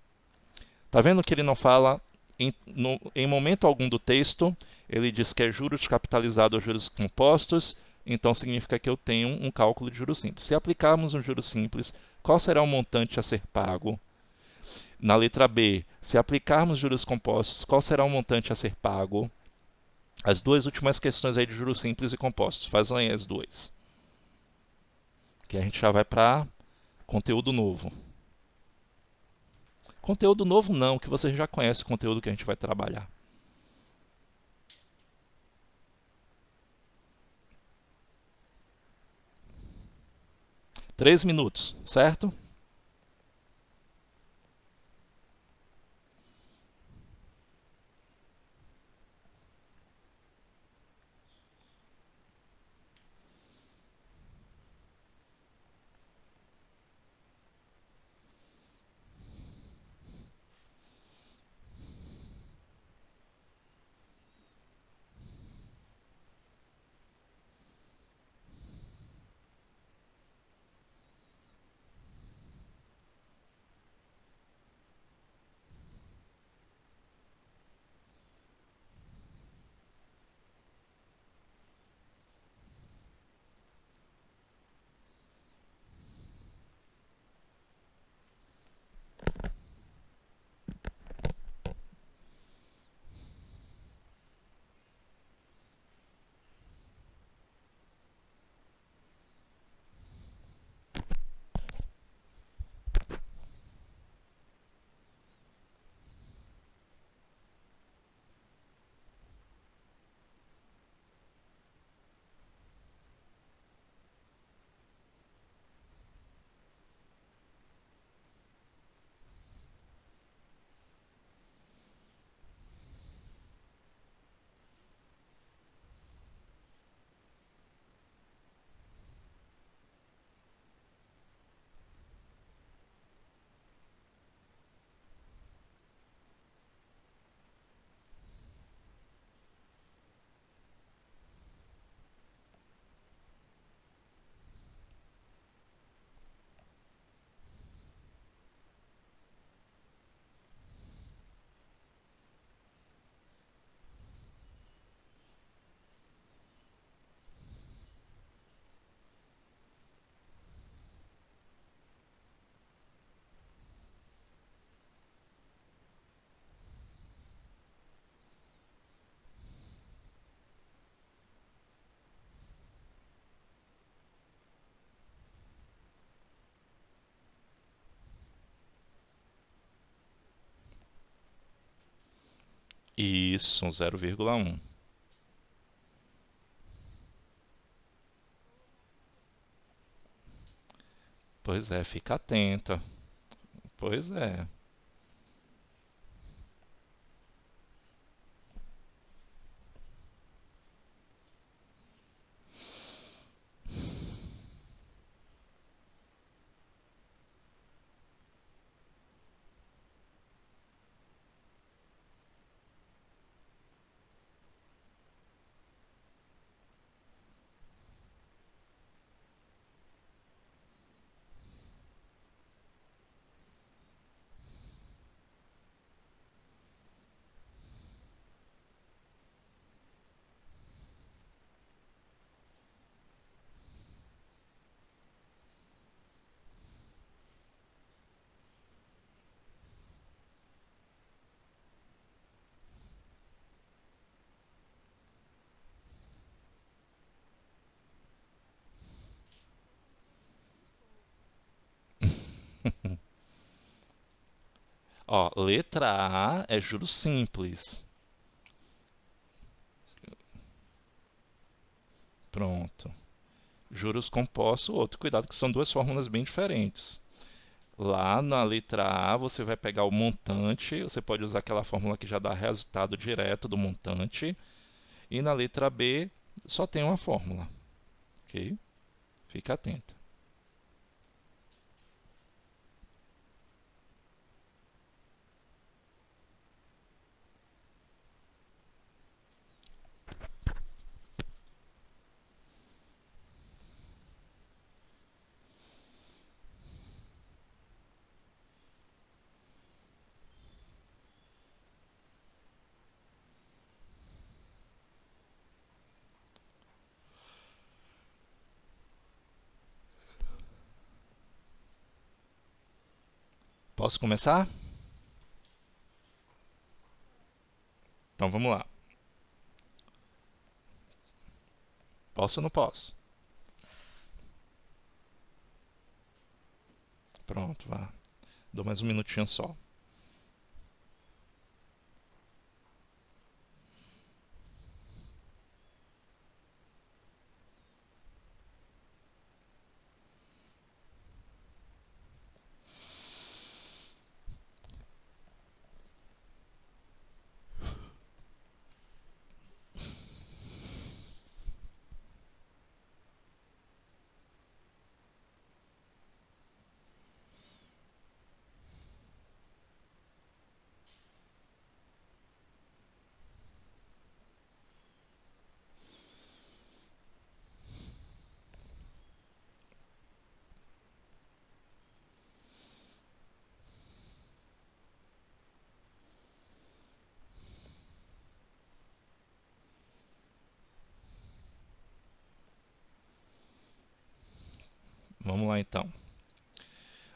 Tá vendo que ele não fala em momento algum do texto, ele diz que é juros capitalizados ou juros compostos, então significa que eu tenho um cálculo de juros simples. Se aplicarmos um juros simples, qual será o montante a ser pago? Na letra B, se aplicarmos juros compostos, qual será o montante a ser pago? As duas últimas questões aí de juros simples e compostos. Fazem aí as duas. Que a gente já vai para conteúdo novo. Conteúdo novo não, que você já conhece o conteúdo que a gente vai trabalhar. Três minutos, certo? Isso, 0,1. Pois é, fica atenta. Pois é. Ó, letra A é juros simples. Pronto. Juros compostos, outro. Cuidado que são duas fórmulas bem diferentes. Lá na letra A, você vai pegar o montante, você pode usar aquela fórmula que já dá resultado direto do montante. E na letra B, só tem uma fórmula. Ok? Fica atento. Posso começar? Então vamos lá. Posso ou não posso? Pronto, vá. Dou mais um minutinho só. Vamos lá então.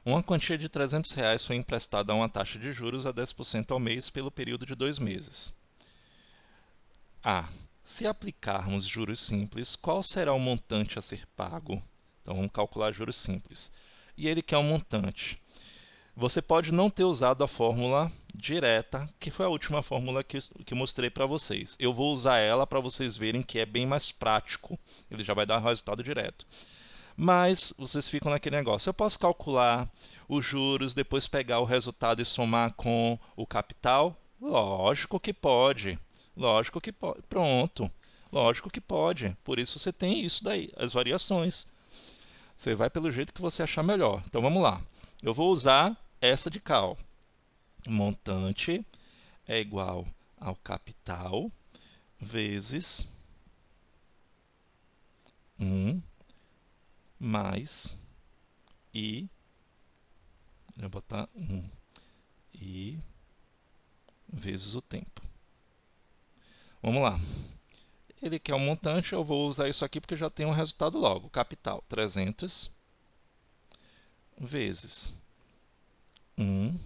Uma quantia de R$ 300 foi emprestada a uma taxa de juros a 10% ao mês pelo período de 2 meses. A. Se aplicarmos juros simples, qual será o montante a ser pago? Então vamos calcular juros simples. E ele quer um montante. Você pode não ter usado a fórmula direta, que foi a última fórmula que mostrei para vocês. Eu vou usar ela para vocês verem que é bem mais prático. Ele já vai dar o resultado direto. Mas vocês ficam naquele negócio. Eu posso calcular os juros, depois pegar o resultado e somar com o capital? Lógico que pode. Lógico que pode. Pronto. Lógico que pode. Por isso você tem isso daí, as variações. Você vai pelo jeito que você achar melhor. Então vamos lá. Eu vou usar essa de cal. Montante é igual ao capital vezes 1 mais I. Eu vou botar 1 I vezes o tempo. Vamos lá. Ele quer um montante, eu vou usar isso aqui porque já tem um resultado logo. Capital 300 vezes 1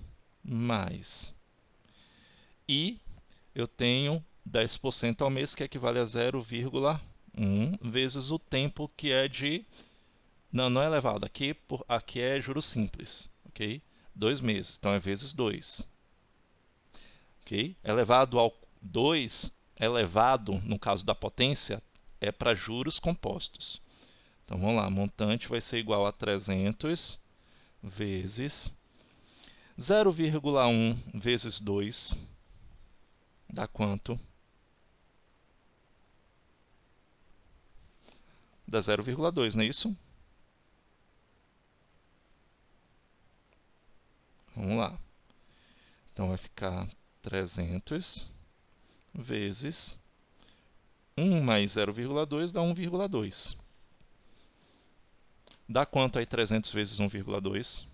mais I. Eu tenho 10% ao mês, que equivale a 0,1 vezes o tempo, que é de... Não é elevado. Aqui é juros simples. Ok? 2 meses. Então é vezes 2. Ok? Elevado ao 2, elevado, no caso da potência, é para juros compostos. Então vamos lá, montante vai ser igual a 300 vezes 0,1 vezes 2, dá quanto? Dá 0,2, não é isso? Vamos lá. Então vai ficar 300 vezes 1 mais 0,2 dá 1,2. Dá quanto aí 300 vezes 1,2?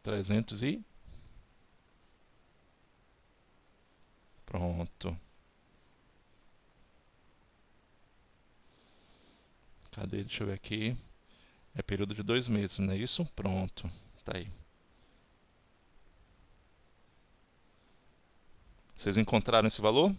300 e... Pronto. Cadê? Deixa eu ver aqui. É período de 2 meses, não é isso? Pronto. Tá aí. Vocês encontraram esse valor?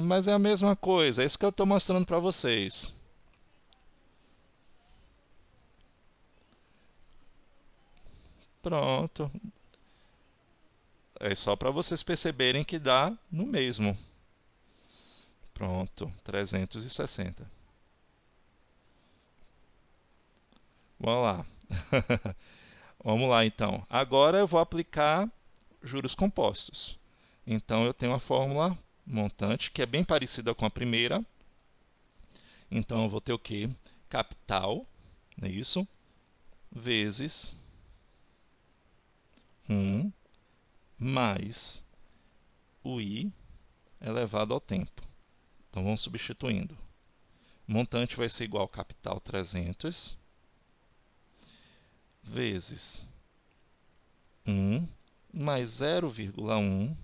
Mas é a mesma coisa. É isso que eu estou mostrando para vocês. Pronto. É só para vocês perceberem que dá no mesmo. Pronto, 360. Vamos lá. Vamos lá, então. Agora eu vou aplicar juros compostos. Então, eu tenho a fórmula montante, que é bem parecida com a primeira. Então, eu vou ter o quê? Capital, não é isso? Vezes 1 mais o i elevado ao tempo. Então, vamos substituindo. Montante vai ser igual ao capital 300 vezes 1 mais 0,1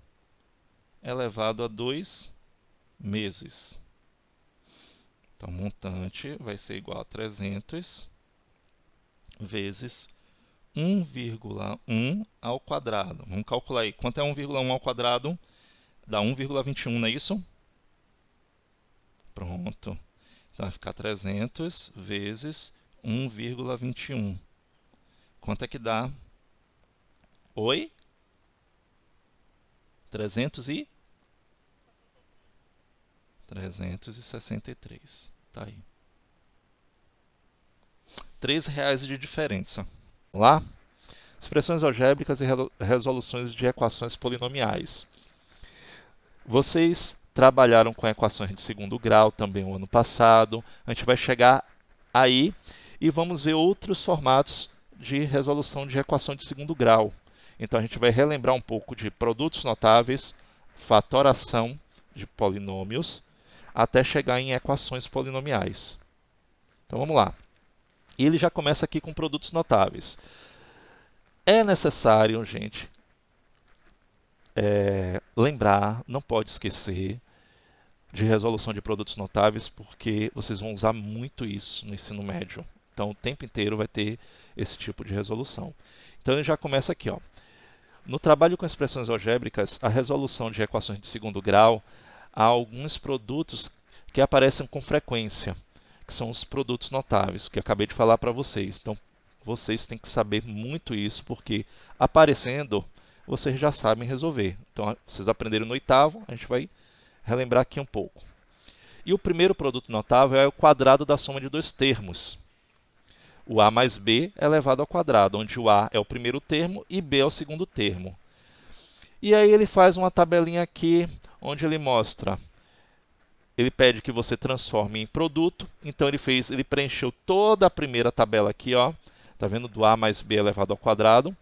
elevado a 2 meses. Então, montante vai ser igual a 300 vezes 1,1 ao quadrado. Vamos calcular aí. Quanto é 1,1 ao quadrado? Dá 1,21, não é isso? Pronto. Então, vai ficar 300 vezes 1,21. Quanto é que dá? Oi? 363. Tá aí. R$ 3 de diferença. Lá? Expressões algébricas e resoluções de equações polinomiais. Vocês trabalharam com equações de segundo grau também o ano passado. A gente vai chegar aí e vamos ver outros formatos de resolução de equação de segundo grau. Então, a gente vai relembrar um pouco de produtos notáveis, fatoração de polinômios, até chegar em equações polinomiais. Então, vamos lá. Ele já começa aqui com produtos notáveis. É necessário, gente, lembrar, não pode esquecer de resolução de produtos notáveis, porque vocês vão usar muito isso no ensino médio. Então, o tempo inteiro vai ter esse tipo de resolução. Então, ele já começa aqui, ó. No trabalho com expressões algébricas, a resolução de equações de segundo grau, há alguns produtos que aparecem com frequência, que são os produtos notáveis, que eu acabei de falar para vocês. Então, vocês têm que saber muito isso, porque aparecendo, vocês já sabem resolver. Então, vocês aprenderam no oitavo, a gente vai relembrar aqui um pouco. E o primeiro produto notável é o quadrado da soma de dois termos. O a mais b elevado ao quadrado, onde o a é o primeiro termo e b é o segundo termo. E aí ele faz uma tabelinha aqui, onde ele mostra, ele pede que você transforme em produto, então ele preencheu toda a primeira tabela aqui, ó, tá vendo, do a mais b elevado ao quadrado,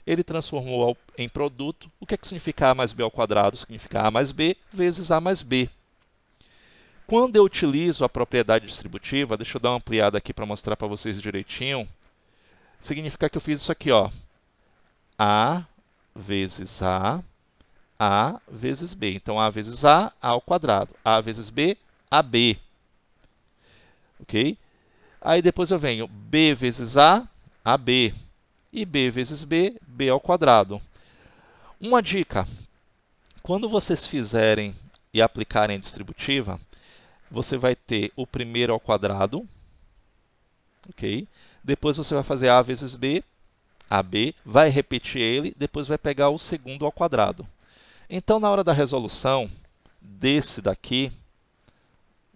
ele transformou em produto. O que significa a mais b ao quadrado? Significa a mais b vezes a mais b. Quando eu utilizo a propriedade distributiva, deixa eu dar uma ampliada aqui para mostrar para vocês direitinho, significa que eu fiz isso aqui, ó, a vezes a vezes b. Então, a vezes a ao quadrado. A vezes b, ab. Ok? Aí depois eu venho b vezes a, ab. E b vezes b, b ao quadrado. Uma dica, quando vocês fizerem e aplicarem a distributiva, você vai ter o primeiro ao quadrado, ok? Depois você vai fazer a vezes b, ab, vai repetir ele, depois vai pegar o segundo ao quadrado. Então, na hora da resolução desse daqui,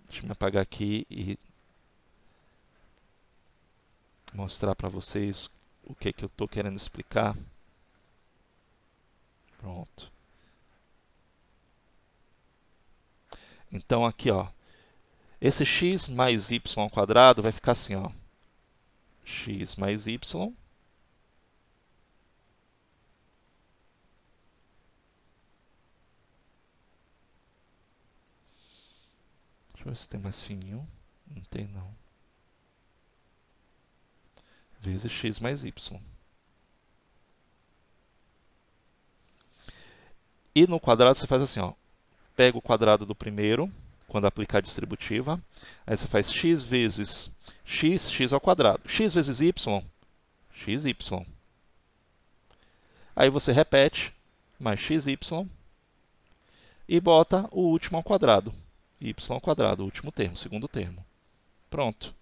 deixa eu me apagar aqui e mostrar para vocês o que eu estou querendo explicar. Pronto. Então, aqui, ó, esse x mais y ao quadrado vai ficar assim, ó, x mais y deixa eu ver se tem mais fininho. Não tem, não. Vezes x mais y. E no quadrado você faz assim, ó, pega o quadrado do primeiro, quando aplicar a distributiva, aí você faz x vezes x, x ao quadrado. X vezes y, xy. Aí você repete, mais xy, e bota o último ao quadrado. Y ao quadrado, o último termo, segundo termo. Pronto.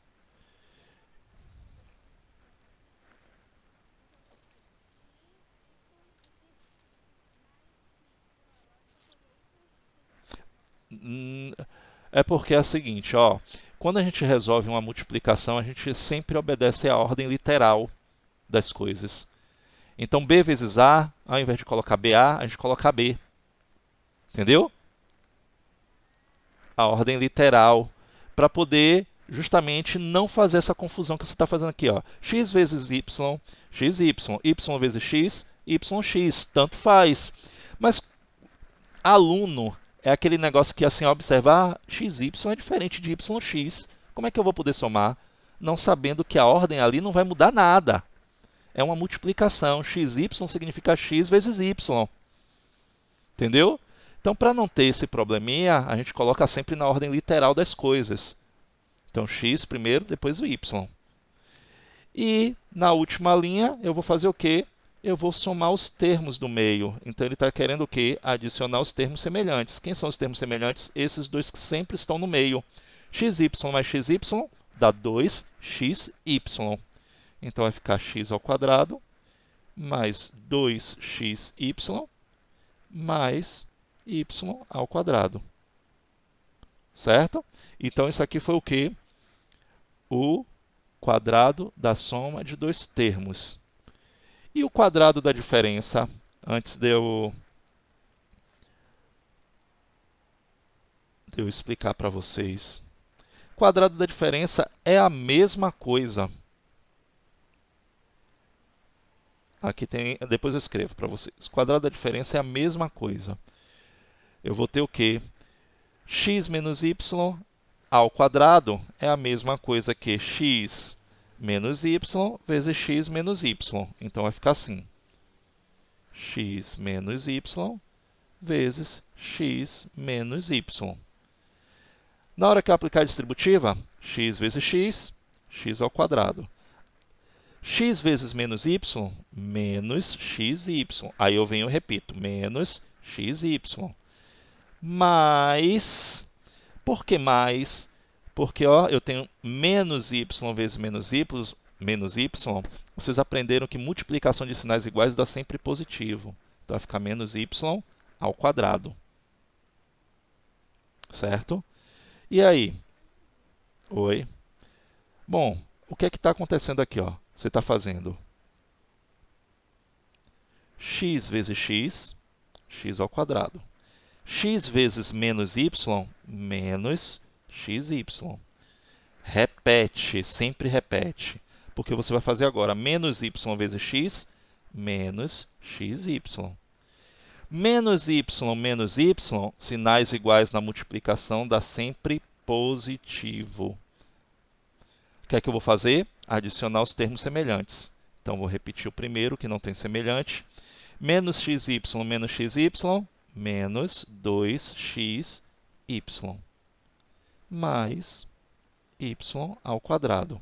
É porque é o seguinte, ó, quando a gente resolve uma multiplicação, a gente sempre obedece à ordem literal das coisas. Então, B vezes A, ao invés de colocar BA, a gente coloca B. Entendeu? A ordem literal, para poder justamente não fazer essa confusão que você está fazendo aqui. Ó. X vezes Y, XY, Y vezes X, YX, tanto faz. Mas aluno é aquele negócio que, assim, observar XY é diferente de YX. Como é que eu vou poder somar? Não sabendo que a ordem ali não vai mudar nada. É uma multiplicação. XY significa X vezes Y. Entendeu? Então, para não ter esse probleminha, a gente coloca sempre na ordem literal das coisas. Então, x primeiro, depois o y. E na última linha, eu vou fazer o quê? Eu vou somar os termos do meio. Então, ele está querendo o quê? Adicionar os termos semelhantes. Quem são os termos semelhantes? Esses dois que sempre estão no meio. xy mais xy dá 2xy. Então, vai ficar x ao quadrado mais 2xy mais y ao quadrado. Certo? Então, isso aqui foi o quê? O quadrado da soma de dois termos. E o quadrado da diferença, antes de eu explicar para vocês. O quadrado da diferença é a mesma coisa. Aqui tem, depois eu escrevo para vocês. O quadrado da diferença é a mesma coisa. Eu vou ter o quê? X menos y ao quadrado é a mesma coisa que x menos y vezes x menos y. Então, vai ficar assim. X menos y vezes x menos y. Na hora que eu aplicar a distributiva, x vezes x, x ao quadrado. X vezes menos y, menos xy. Aí eu venho e repito, menos xy. Mais, por que mais? Porque ó, eu tenho menos y vezes menos y, vocês aprenderam que multiplicação de sinais iguais dá sempre positivo. Então, vai ficar menos y ao quadrado. Certo? E aí? Oi? Bom, o que é que está acontecendo aqui? Ó? Você está fazendo x vezes x, x ao quadrado. X vezes menos y, menos xy. Repete, sempre repete. Porque você vai fazer agora menos y vezes x, menos xy. Menos y, sinais iguais na multiplicação dá sempre positivo. O que é que eu vou fazer? Adicionar os termos semelhantes. Então, vou repetir o primeiro, que não tem semelhante. Menos xy menos xy, menos 2xy, mais y ao quadrado.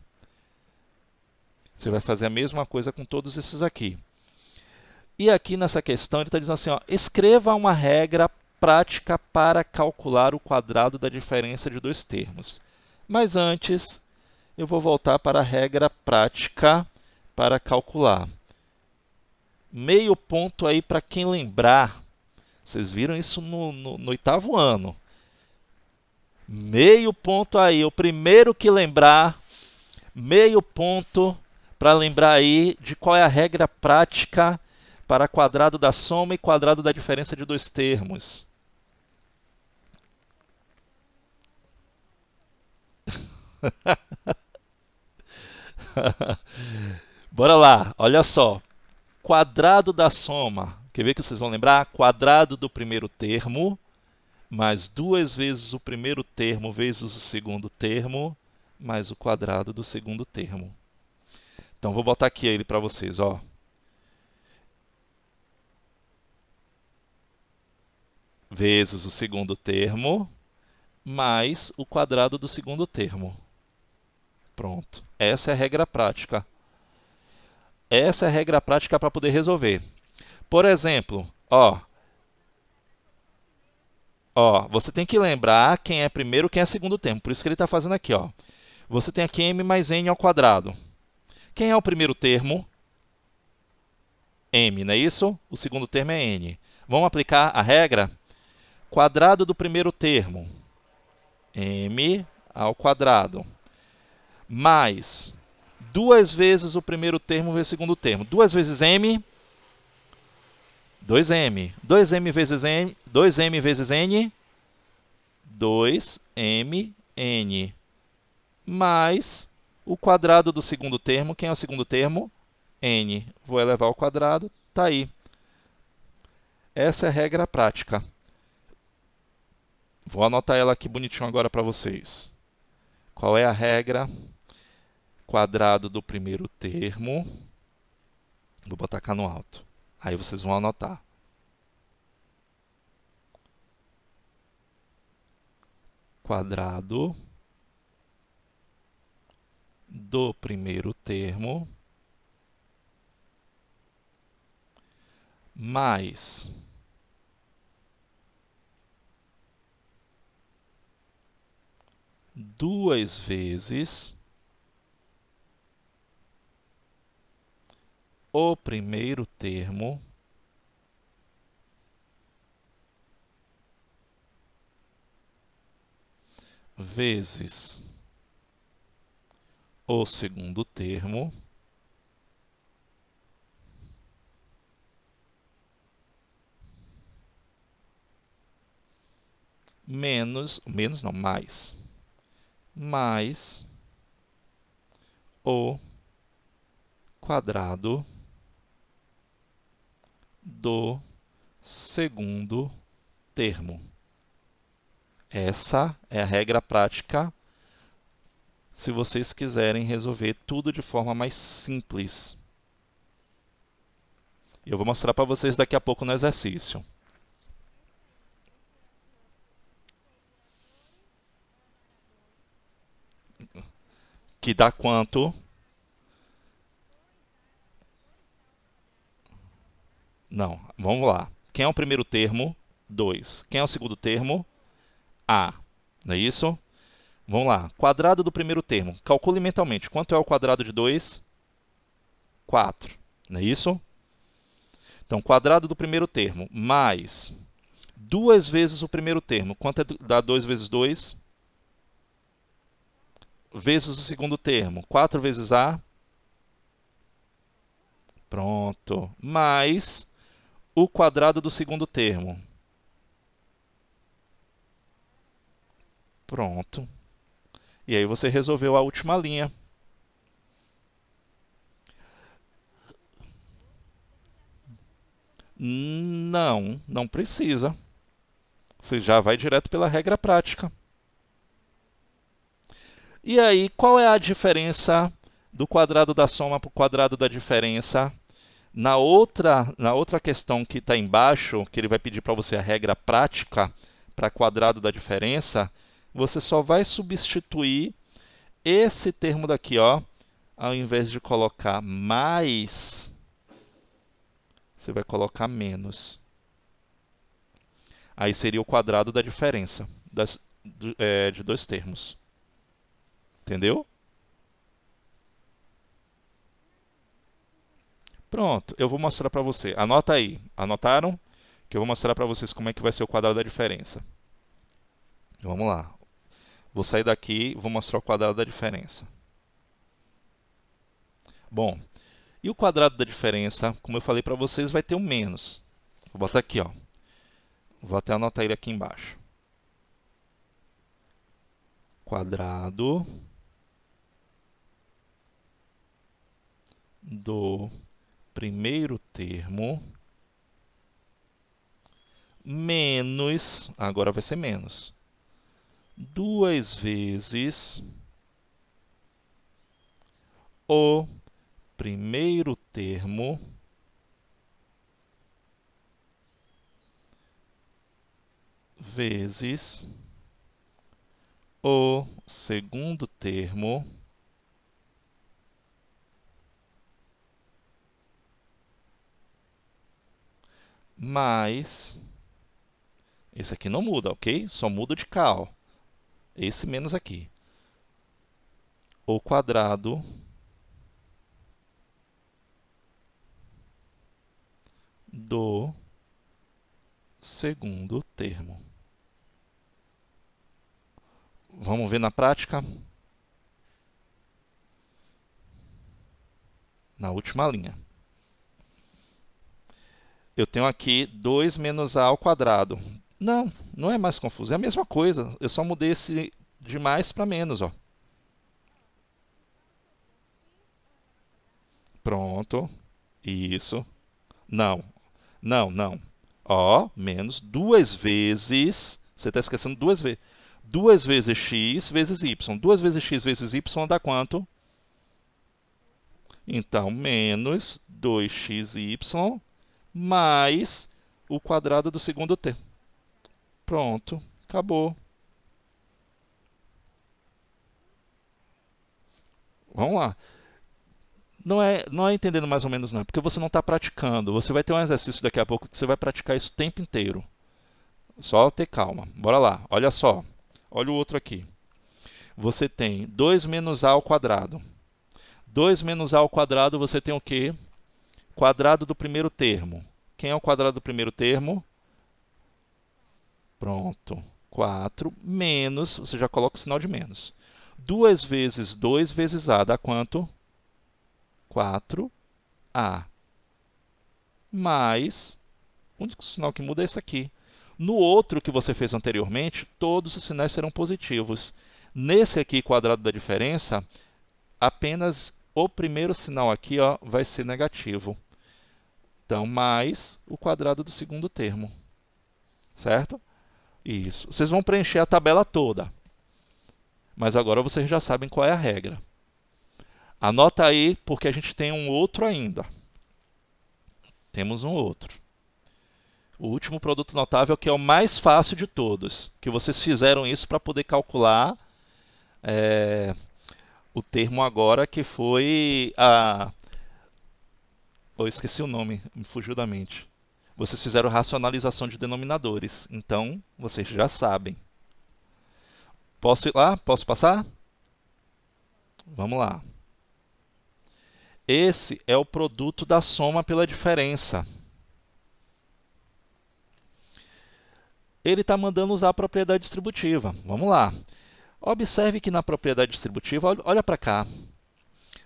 Você vai fazer a mesma coisa com todos esses aqui. E aqui nessa questão, ele está dizendo assim, ó, escreva uma regra prática para calcular o quadrado da diferença de dois termos. Mas antes, eu vou voltar para a regra prática para calcular. Meio ponto aí para quem lembrar. Vocês viram isso no 8º ano. Meio ponto aí. O primeiro que lembrar, meio ponto para lembrar aí de qual é a regra prática para quadrado da soma e quadrado da diferença de dois termos. Bora lá, olha só. Quadrado da soma. Quer ver que vocês vão lembrar? Quadrado do primeiro termo, mais 2 vezes o primeiro termo vezes o segundo termo, mais o quadrado do segundo termo. Então, vou botar aqui ele para vocês. Ó. Vezes o segundo termo, mais o quadrado do segundo termo. Pronto. Essa é a regra prática. Essa é a regra prática para poder resolver. Por exemplo, ó, Ó, você tem que lembrar quem é primeiro e quem é segundo termo. Por isso que ele está fazendo aqui, ó. Você tem aqui m mais n ao quadrado. Quem é o primeiro termo? M, não é isso? O segundo termo é n. Vamos aplicar a regra? Quadrado do primeiro termo, m ao quadrado, mais 2 vezes o primeiro termo vezes o segundo termo. 2 vezes m, 2m. 2m vezes n, 2m vezes n, 2mn. Mais o quadrado do segundo termo. Quem é o segundo termo? N. Vou elevar ao quadrado, está aí. Essa é a regra prática. Vou anotar ela aqui bonitinho agora para vocês. Qual é a regra? Quadrado do primeiro termo. Vou botar cá no alto. Aí vocês vão anotar. Quadrado do primeiro termo mais 2 vezes o primeiro termo vezes o segundo termo menos não, mais o quadrado do segundo termo. Essa é a regra prática se vocês quiserem resolver tudo de forma mais simples. Eu vou mostrar para vocês daqui a pouco no exercício. Que dá quanto? Não, vamos lá. Quem é o primeiro termo? 2. Quem é o segundo termo? A. Não é isso? Vamos lá. Quadrado do primeiro termo. Calcule mentalmente. Quanto é o quadrado de 2? 4. Não é isso? Então, quadrado do primeiro termo mais 2 vezes o primeiro termo. Quanto dá 2 vezes 2? Vezes o segundo termo. 4 vezes A. Pronto. Mais o quadrado do segundo termo. Pronto. E aí você resolveu a última linha. Não, não precisa. Você já vai direto pela regra prática. E aí, qual é a diferença do quadrado da soma para o quadrado da diferença? Na outra questão que está embaixo, que ele vai pedir para você a regra prática para quadrado da diferença, você só vai substituir esse termo daqui, ó, ao invés de colocar mais, você vai colocar menos. Aí seria o quadrado da diferença de dois termos. Entendeu? Pronto, eu vou mostrar para você. Anota aí. Anotaram? Que eu vou mostrar para vocês como é que vai ser o quadrado da diferença. Vamos lá. Vou sair daqui e vou mostrar o quadrado da diferença. Bom, e o quadrado da diferença, como eu falei para vocês, vai ter um menos. Vou botar aqui, ó. Vou até anotar ele aqui embaixo. Quadrado do primeiro termo menos, agora vai ser menos, 2 vezes o primeiro termo vezes o segundo termo mais, Esse aqui não muda, ok? Só muda de cá, ó. Esse menos aqui. O quadrado do segundo termo. Vamos ver na prática? Na última linha. Eu tenho aqui 2 menos a ao quadrado. Não, não é mais confuso, é a mesma coisa. Eu só mudei esse de mais para menos, ó. Pronto. Isso. Não, não, não. Ó, menos 2 vezes... Você está esquecendo 2 vezes. 2 vezes x vezes y. 2 vezes x vezes y dá quanto? Então, menos 2xy mais o quadrado do segundo termo. Pronto, acabou. Vamos lá. Não é entendendo mais ou menos, não. É porque você não está praticando. Você vai ter um exercício daqui a pouco que você vai praticar isso o tempo inteiro. Só ter calma. Bora lá. Olha só. Olha o outro aqui. Você tem 2 menos a ao quadrado. 2 menos a ao quadrado, você tem o quê? Quadrado do primeiro termo. Quem é o quadrado do primeiro termo? Pronto. 4 menos, você já coloca o sinal de menos. 2 vezes 2 vezes a dá quanto? 4a. Mais, o único sinal que muda é esse aqui. No outro que você fez anteriormente, todos os sinais serão positivos. Nesse aqui, quadrado da diferença, apenas o primeiro sinal aqui, ó, vai ser negativo. Então, mais o quadrado do segundo termo. Certo? Isso. Vocês vão preencher a tabela toda. Mas agora vocês já sabem qual é a regra. Anota aí, porque a gente tem um outro ainda. Temos um outro. O último produto notável, que é o mais fácil de todos. Que vocês fizeram isso para poder calcular o termo agora, que foi a... Eu esqueci o nome, me fugiu da mente. Vocês fizeram racionalização de denominadores. Então, vocês já sabem. Posso ir lá? Posso passar? Vamos lá. Esse é o produto da soma pela diferença. Ele está mandando usar a propriedade distributiva. Vamos lá. Observe que na propriedade distributiva, olha para cá.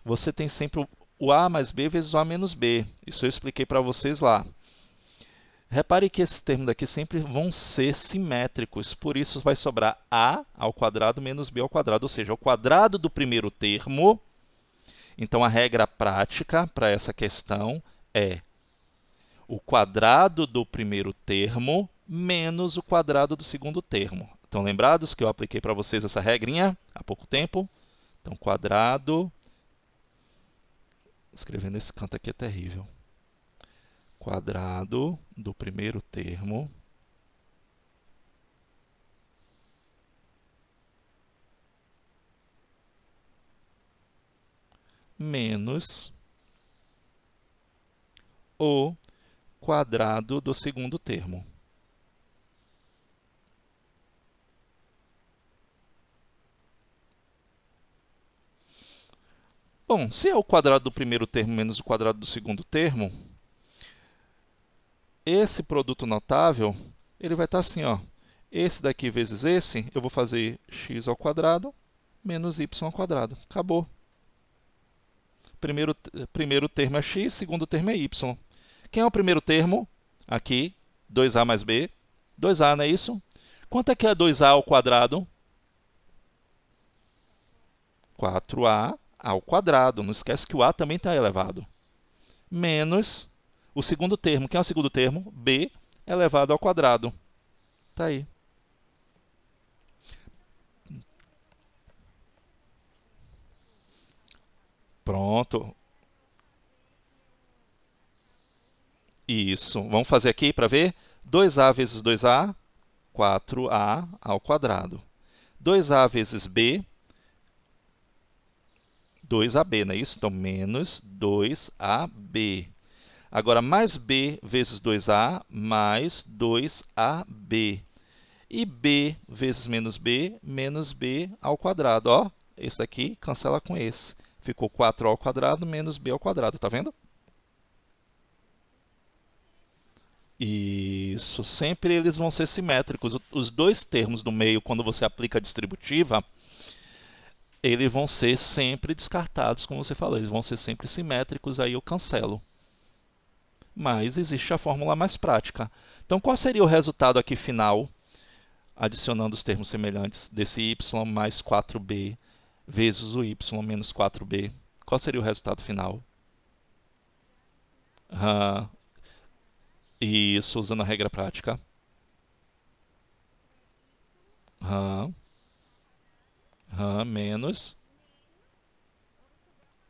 Você tem sempre o a mais b vezes o a menos b. Isso eu expliquei para vocês lá. Repare que esses termos daqui sempre vão ser simétricos, por isso vai sobrar a ao quadrado menos b ao quadrado, ou seja, o quadrado do primeiro termo. Então, a regra prática para essa questão é o quadrado do primeiro termo menos o quadrado do segundo termo. Estão lembrados que eu apliquei para vocês essa regrinha há pouco tempo? Então, quadrado... Escrevendo esse canto aqui é terrível. Quadrado do primeiro termo menos o quadrado do segundo termo. Bom, se é o quadrado do primeiro termo menos o quadrado do segundo termo, esse produto notável, ele vai estar assim, ó. Esse daqui vezes esse, eu vou fazer x ao quadrado menos y ao quadrado. Acabou. Primeiro termo é x, segundo termo é y. Quem é o primeiro termo? Aqui, 2a mais b. 2a, não é isso? Quanto é que é 2a ao quadrado? 4a ao quadrado. Não esquece que o a também está elevado. Menos o segundo termo. Quem é o segundo termo? b elevado ao quadrado. Está aí. Pronto. Isso. Vamos fazer aqui para ver? 2a vezes 2a, 4a ao quadrado. 2a vezes b, 2ab, não é isso? Então, menos 2ab. Agora, mais b vezes 2a, mais 2ab. E b vezes menos b ao quadrado. Ó, esse daqui cancela com esse. Ficou 4 ao quadrado menos b ao quadrado, tá vendo? Isso, sempre eles vão ser simétricos. Os dois termos do meio, quando você aplica a distributiva, eles vão ser sempre descartados, como você falou. Eles vão ser sempre simétricos, aí eu cancelo. Mas existe a fórmula mais prática. Então, qual seria o resultado aqui final, adicionando os termos semelhantes, desse y mais 4b vezes o y menos 4b? Qual seria o resultado final? Isso, usando a regra prática. Menos.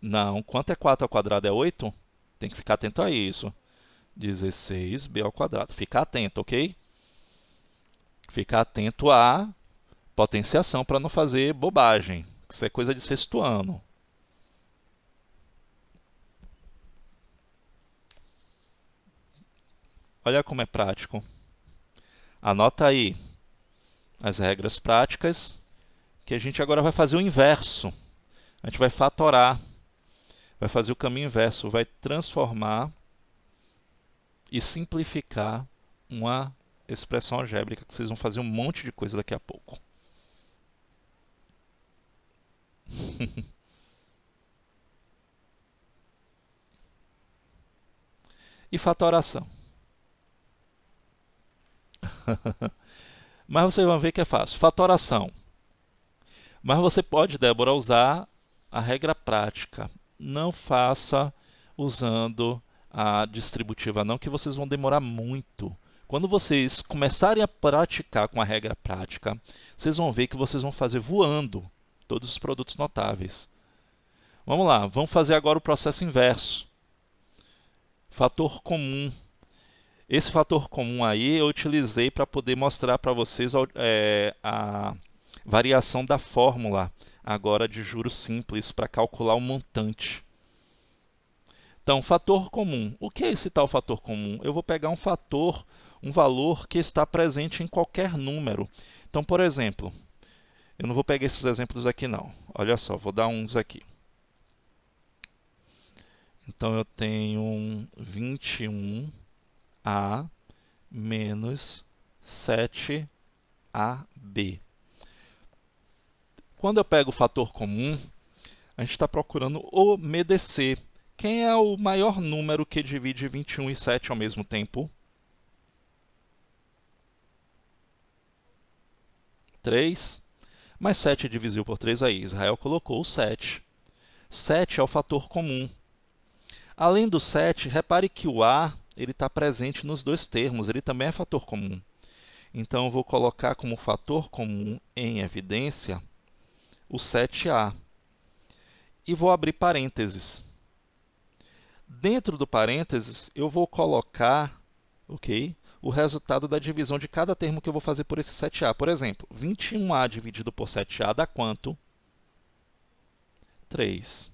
Não, quanto é 4 ao quadrado é 8? Tem que ficar atento a isso. 16b ao quadrado. Fica atento, ok? Fica atento à potenciação para não fazer bobagem. Isso é coisa de sexto ano. Olha como é prático. Anota aí as regras práticas, que a gente agora vai fazer o inverso. A gente vai fatorar, vai fazer o caminho inverso, vai transformar e simplificar uma expressão algébrica, que vocês vão fazer um monte de coisa daqui a pouco. E fatoração. Mas vocês vão ver que é fácil. Fatoração. Mas você pode, Débora, usar a regra prática. Não faça usando a distributiva não, que vocês vão demorar muito. Quando vocês começarem a praticar com a regra prática, vocês vão ver que vocês vão fazer voando todos os produtos notáveis. Vamos lá, vamos fazer agora o processo inverso. Fator comum. Esse fator comum aí eu utilizei para poder mostrar para vocês a variação da fórmula agora de juros simples para calcular o montante. Então, fator comum. O que é esse tal fator comum? Eu vou pegar um valor que está presente em qualquer número. Então, por exemplo, eu não vou pegar esses exemplos aqui não. Olha só, vou dar uns aqui. Então, eu tenho 21a menos 7ab. Quando eu pego o fator comum, a gente está procurando o MDC. Quem é o maior número que divide 21 e 7 ao mesmo tempo? 3. Mas 7 é divisível por 3 aí. Israel colocou o 7. 7 é o fator comum. Além do 7, repare que o A está presente nos dois termos. Ele também é fator comum. Então, eu vou colocar como fator comum em evidência o 7a. E vou abrir parênteses. Dentro do parênteses, eu vou colocar, o resultado da divisão de cada termo que eu vou fazer por esse 7a. Por exemplo, 21a dividido por 7a dá quanto? 3.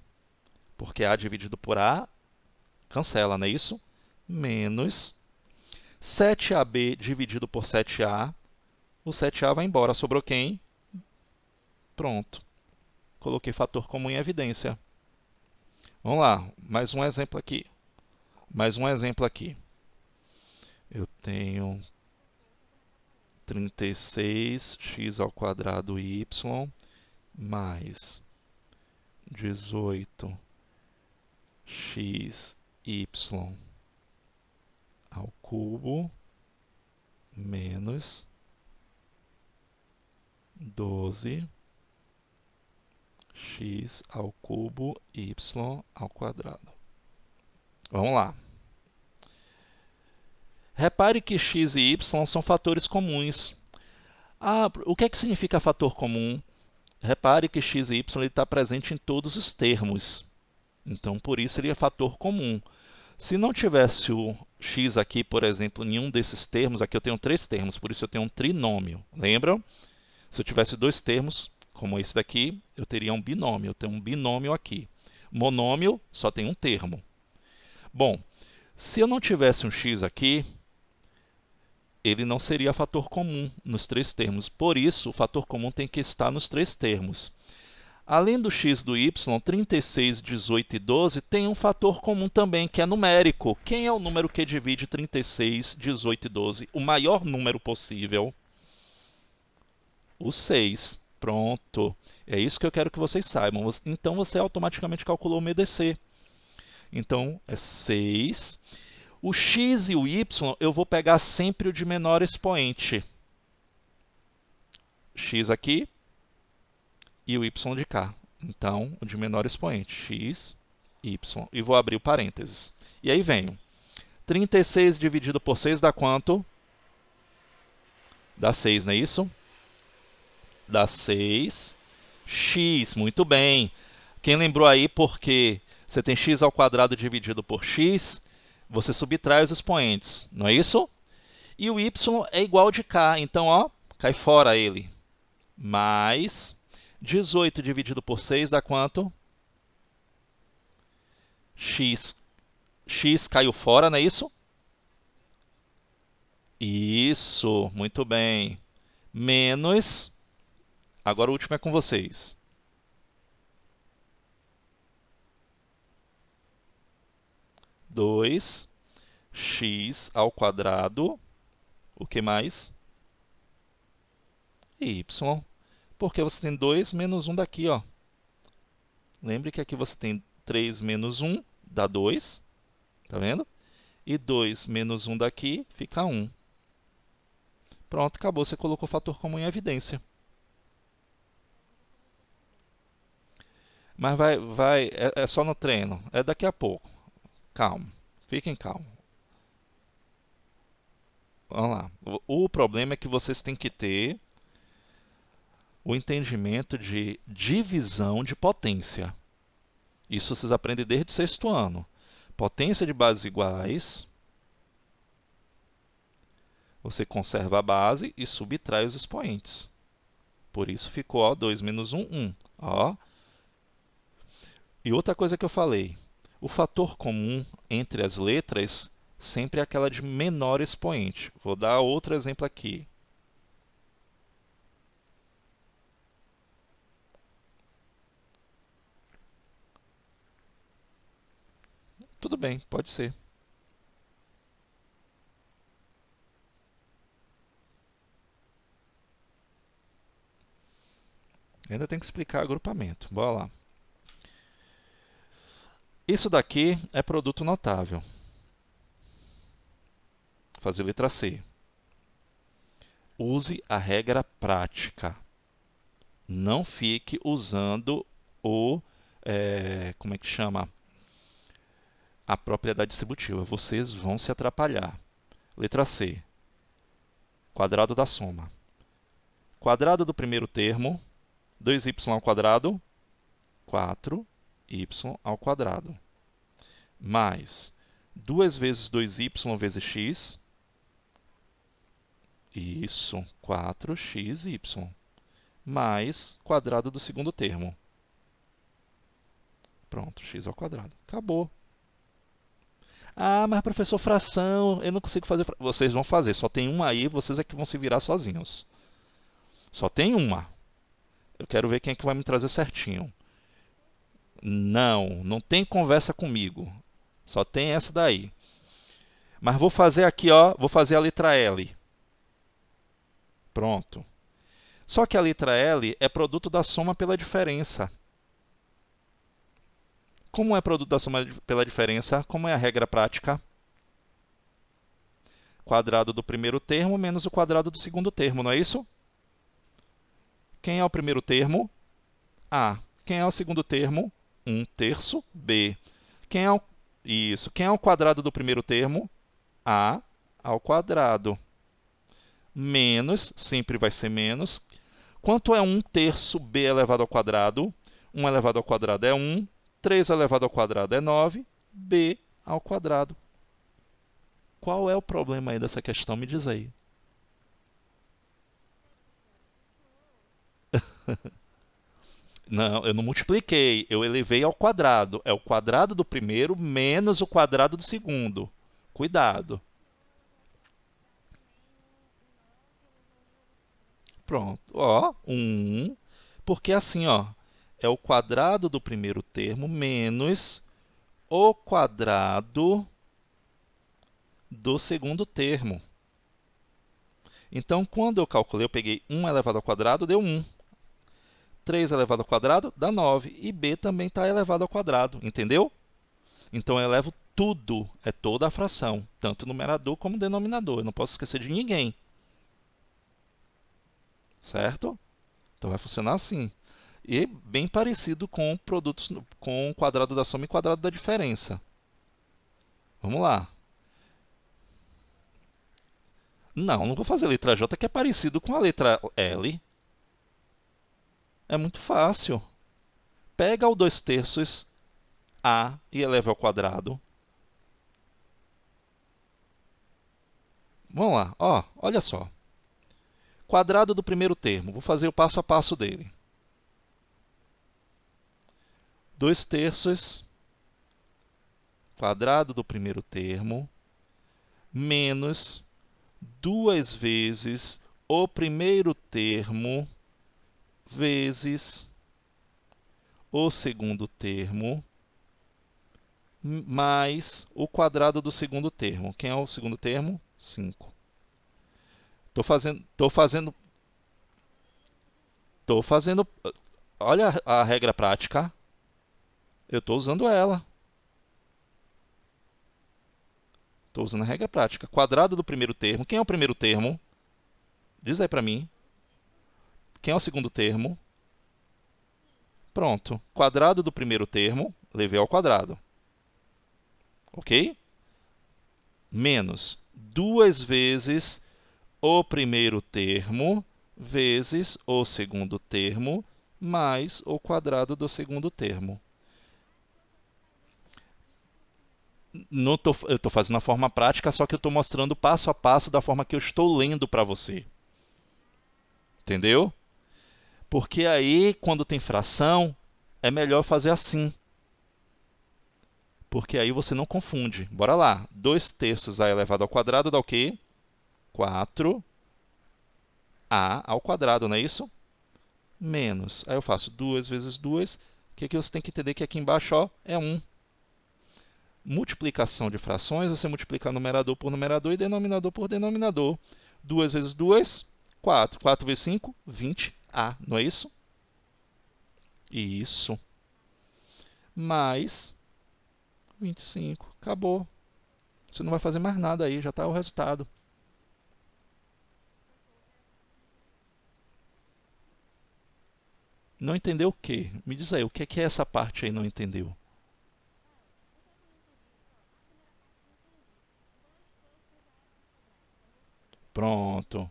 Porque a dividido por a cancela, não é isso? Menos 7ab dividido por 7a. O 7a vai embora. Sobrou quem? Pronto. Coloquei fator comum em evidência. Vamos lá, mais um exemplo aqui. Eu tenho 36x ao quadrado y mais 18x y ao cubo menos 12x ao cubo y ao quadrado. Vamos lá. Repare que x e y são fatores comuns. O que é que significa fator comum? Repare que x e y está presente em todos os termos. Então, por isso, ele é fator comum. Se não tivesse o x aqui, por exemplo, em nenhum desses termos, aqui eu tenho 3 termos, por isso eu tenho um trinômio. Lembram? Se eu tivesse 2 termos, como esse daqui, eu teria um binômio. Eu tenho um binômio aqui. Monômio só tem um termo. Bom, se eu não tivesse um x aqui, ele não seria fator comum nos três termos. Por isso, o fator comum tem que estar nos três termos. Além do x e do y, 36, 18 e 12 tem um fator comum também, que é numérico. Quem é o número que divide 36, 18 e 12? O maior número possível. O 6. Pronto. É isso que eu quero que vocês saibam. Então, você automaticamente calculou o MDC. Então, é 6. O x e o y, eu vou pegar sempre o de menor expoente. X aqui e o y de cá. Então, o de menor expoente, x, y. E vou abrir o parênteses. E aí venho. 36 dividido por 6 dá quanto? Dá 6, não é isso? Dá 6. X, muito bem. Quem lembrou aí porque você tem x ao quadrado dividido por x, você subtrai os expoentes, não é isso? E o y é igual de cá, então, ó, cai fora ele. Mais 18 dividido por 6 dá quanto? X. X caiu fora, não é isso? Isso, muito bem. Menos, agora o último é com vocês. Dois x ao quadrado, o que mais? Y, porque você tem 2 menos 1 daqui, ó. Lembre que aqui você tem 3 menos 1, dá 2, tá vendo? E 2 menos 1 daqui, fica 1. Pronto, acabou, você colocou o fator comum em evidência. Mas é só no treino, é daqui a pouco. Calma, fiquem calmos. Vamos lá. O problema é que vocês têm que ter o entendimento de divisão de potência. Isso vocês aprendem desde o sexto ano. Potência de bases iguais, você conserva a base e subtrai os expoentes. Por isso ficou, ó, 2 menos 1, 1. Ó. E outra coisa que eu falei, o fator comum entre as letras sempre é aquela de menor expoente. Vou dar outro exemplo aqui. Tudo bem, pode ser. Ainda tem que explicar agrupamento. Bora lá. Isso daqui é produto notável. Vou fazer letra C. Use a regra prática. Não fique usando o... como é que chama? A propriedade distributiva. Vocês vão se atrapalhar. Letra C. Quadrado da soma. Quadrado do primeiro termo, 2y ao quadrado, 4y ao quadrado. Mais 2 vezes 2y vezes x. Isso, 4xy. Mais quadrado do segundo termo. Pronto, x ao quadrado. Acabou. Ah, mas professor, fração, eu não consigo fazer... Vocês vão fazer, só tem uma aí, vocês é que vão se virar sozinhos. Só tem uma. Eu quero ver quem é que vai me trazer certinho. Não, não tem conversa comigo. Só tem essa daí. Mas vou fazer aqui, ó, vou fazer a letra L. Pronto. Só que a letra L é produto da soma pela diferença. Como é produto da soma pela diferença? Como é a regra prática? Quadrado do primeiro termo menos o quadrado do segundo termo, não é isso? Quem é o primeiro termo? A. Quem é o segundo termo? 1/3 B. Quem é o... Isso. Quem é o quadrado do primeiro termo? A ao quadrado. Menos, sempre vai ser menos. Quanto é 1/3 B elevado ao quadrado? 1 elevado ao quadrado é 1. 3 elevado ao quadrado é 9. B ao quadrado. Qual é o problema aí dessa questão? Me diz aí. Não, eu não multipliquei, eu elevei ao quadrado. É o quadrado do primeiro menos o quadrado do segundo. Cuidado. Pronto. Ó, 1. Porque assim, ó, é o quadrado do primeiro termo menos o quadrado do segundo termo. Então, quando eu calculei, eu peguei 1 elevado ao quadrado, deu 1. 3 elevado ao quadrado dá 9. E b também está elevado ao quadrado, entendeu? Então, eu elevo tudo, é toda a fração, tanto numerador como denominador. Eu não posso esquecer de ninguém. Certo? Então, vai funcionar assim. E bem parecido com produtos com o quadrado da soma e quadrado da diferença. Vamos lá. Não vou fazer a letra J, que é parecido com a letra L. É muito fácil. Pega o 2/3 A e eleva ao quadrado. Vamos lá, ó, olha só. Quadrado do primeiro termo, vou fazer o passo a passo dele. 2/3 quadrado do primeiro termo menos 2 vezes o primeiro termo vezes o segundo termo mais o quadrado do segundo termo. Quem é o segundo termo? 5. Estou fazendo. Olha a regra prática. Eu estou usando ela. Estou usando a regra prática. Quadrado do primeiro termo. Quem é o primeiro termo? Diz aí para mim. Quem é o segundo termo? Pronto. Quadrado do primeiro termo, levei ao quadrado. Ok? Menos 2 vezes o primeiro termo vezes o segundo termo mais o quadrado do segundo termo. Eu estou fazendo a forma prática, só que eu estou mostrando passo a passo da forma que eu estou lendo para você. Entendeu? Porque aí, quando tem fração, é melhor fazer assim. Porque aí você não confunde. Bora lá. 2/3 a elevado ao quadrado dá o quê? 4a ao quadrado, não é isso? Menos. Aí eu faço 2 vezes 2. O que você tem que entender que aqui embaixo ó, é 1. Multiplicação de frações, você multiplica numerador por numerador e denominador por denominador. 2 vezes 2, 4. 4 vezes 5, 20a, não é isso? Isso. Mais 25. Acabou. Você não vai fazer mais nada aí, já está o resultado. Não entendeu o quê? Me diz aí, o que é essa parte aí não entendeu? Pronto.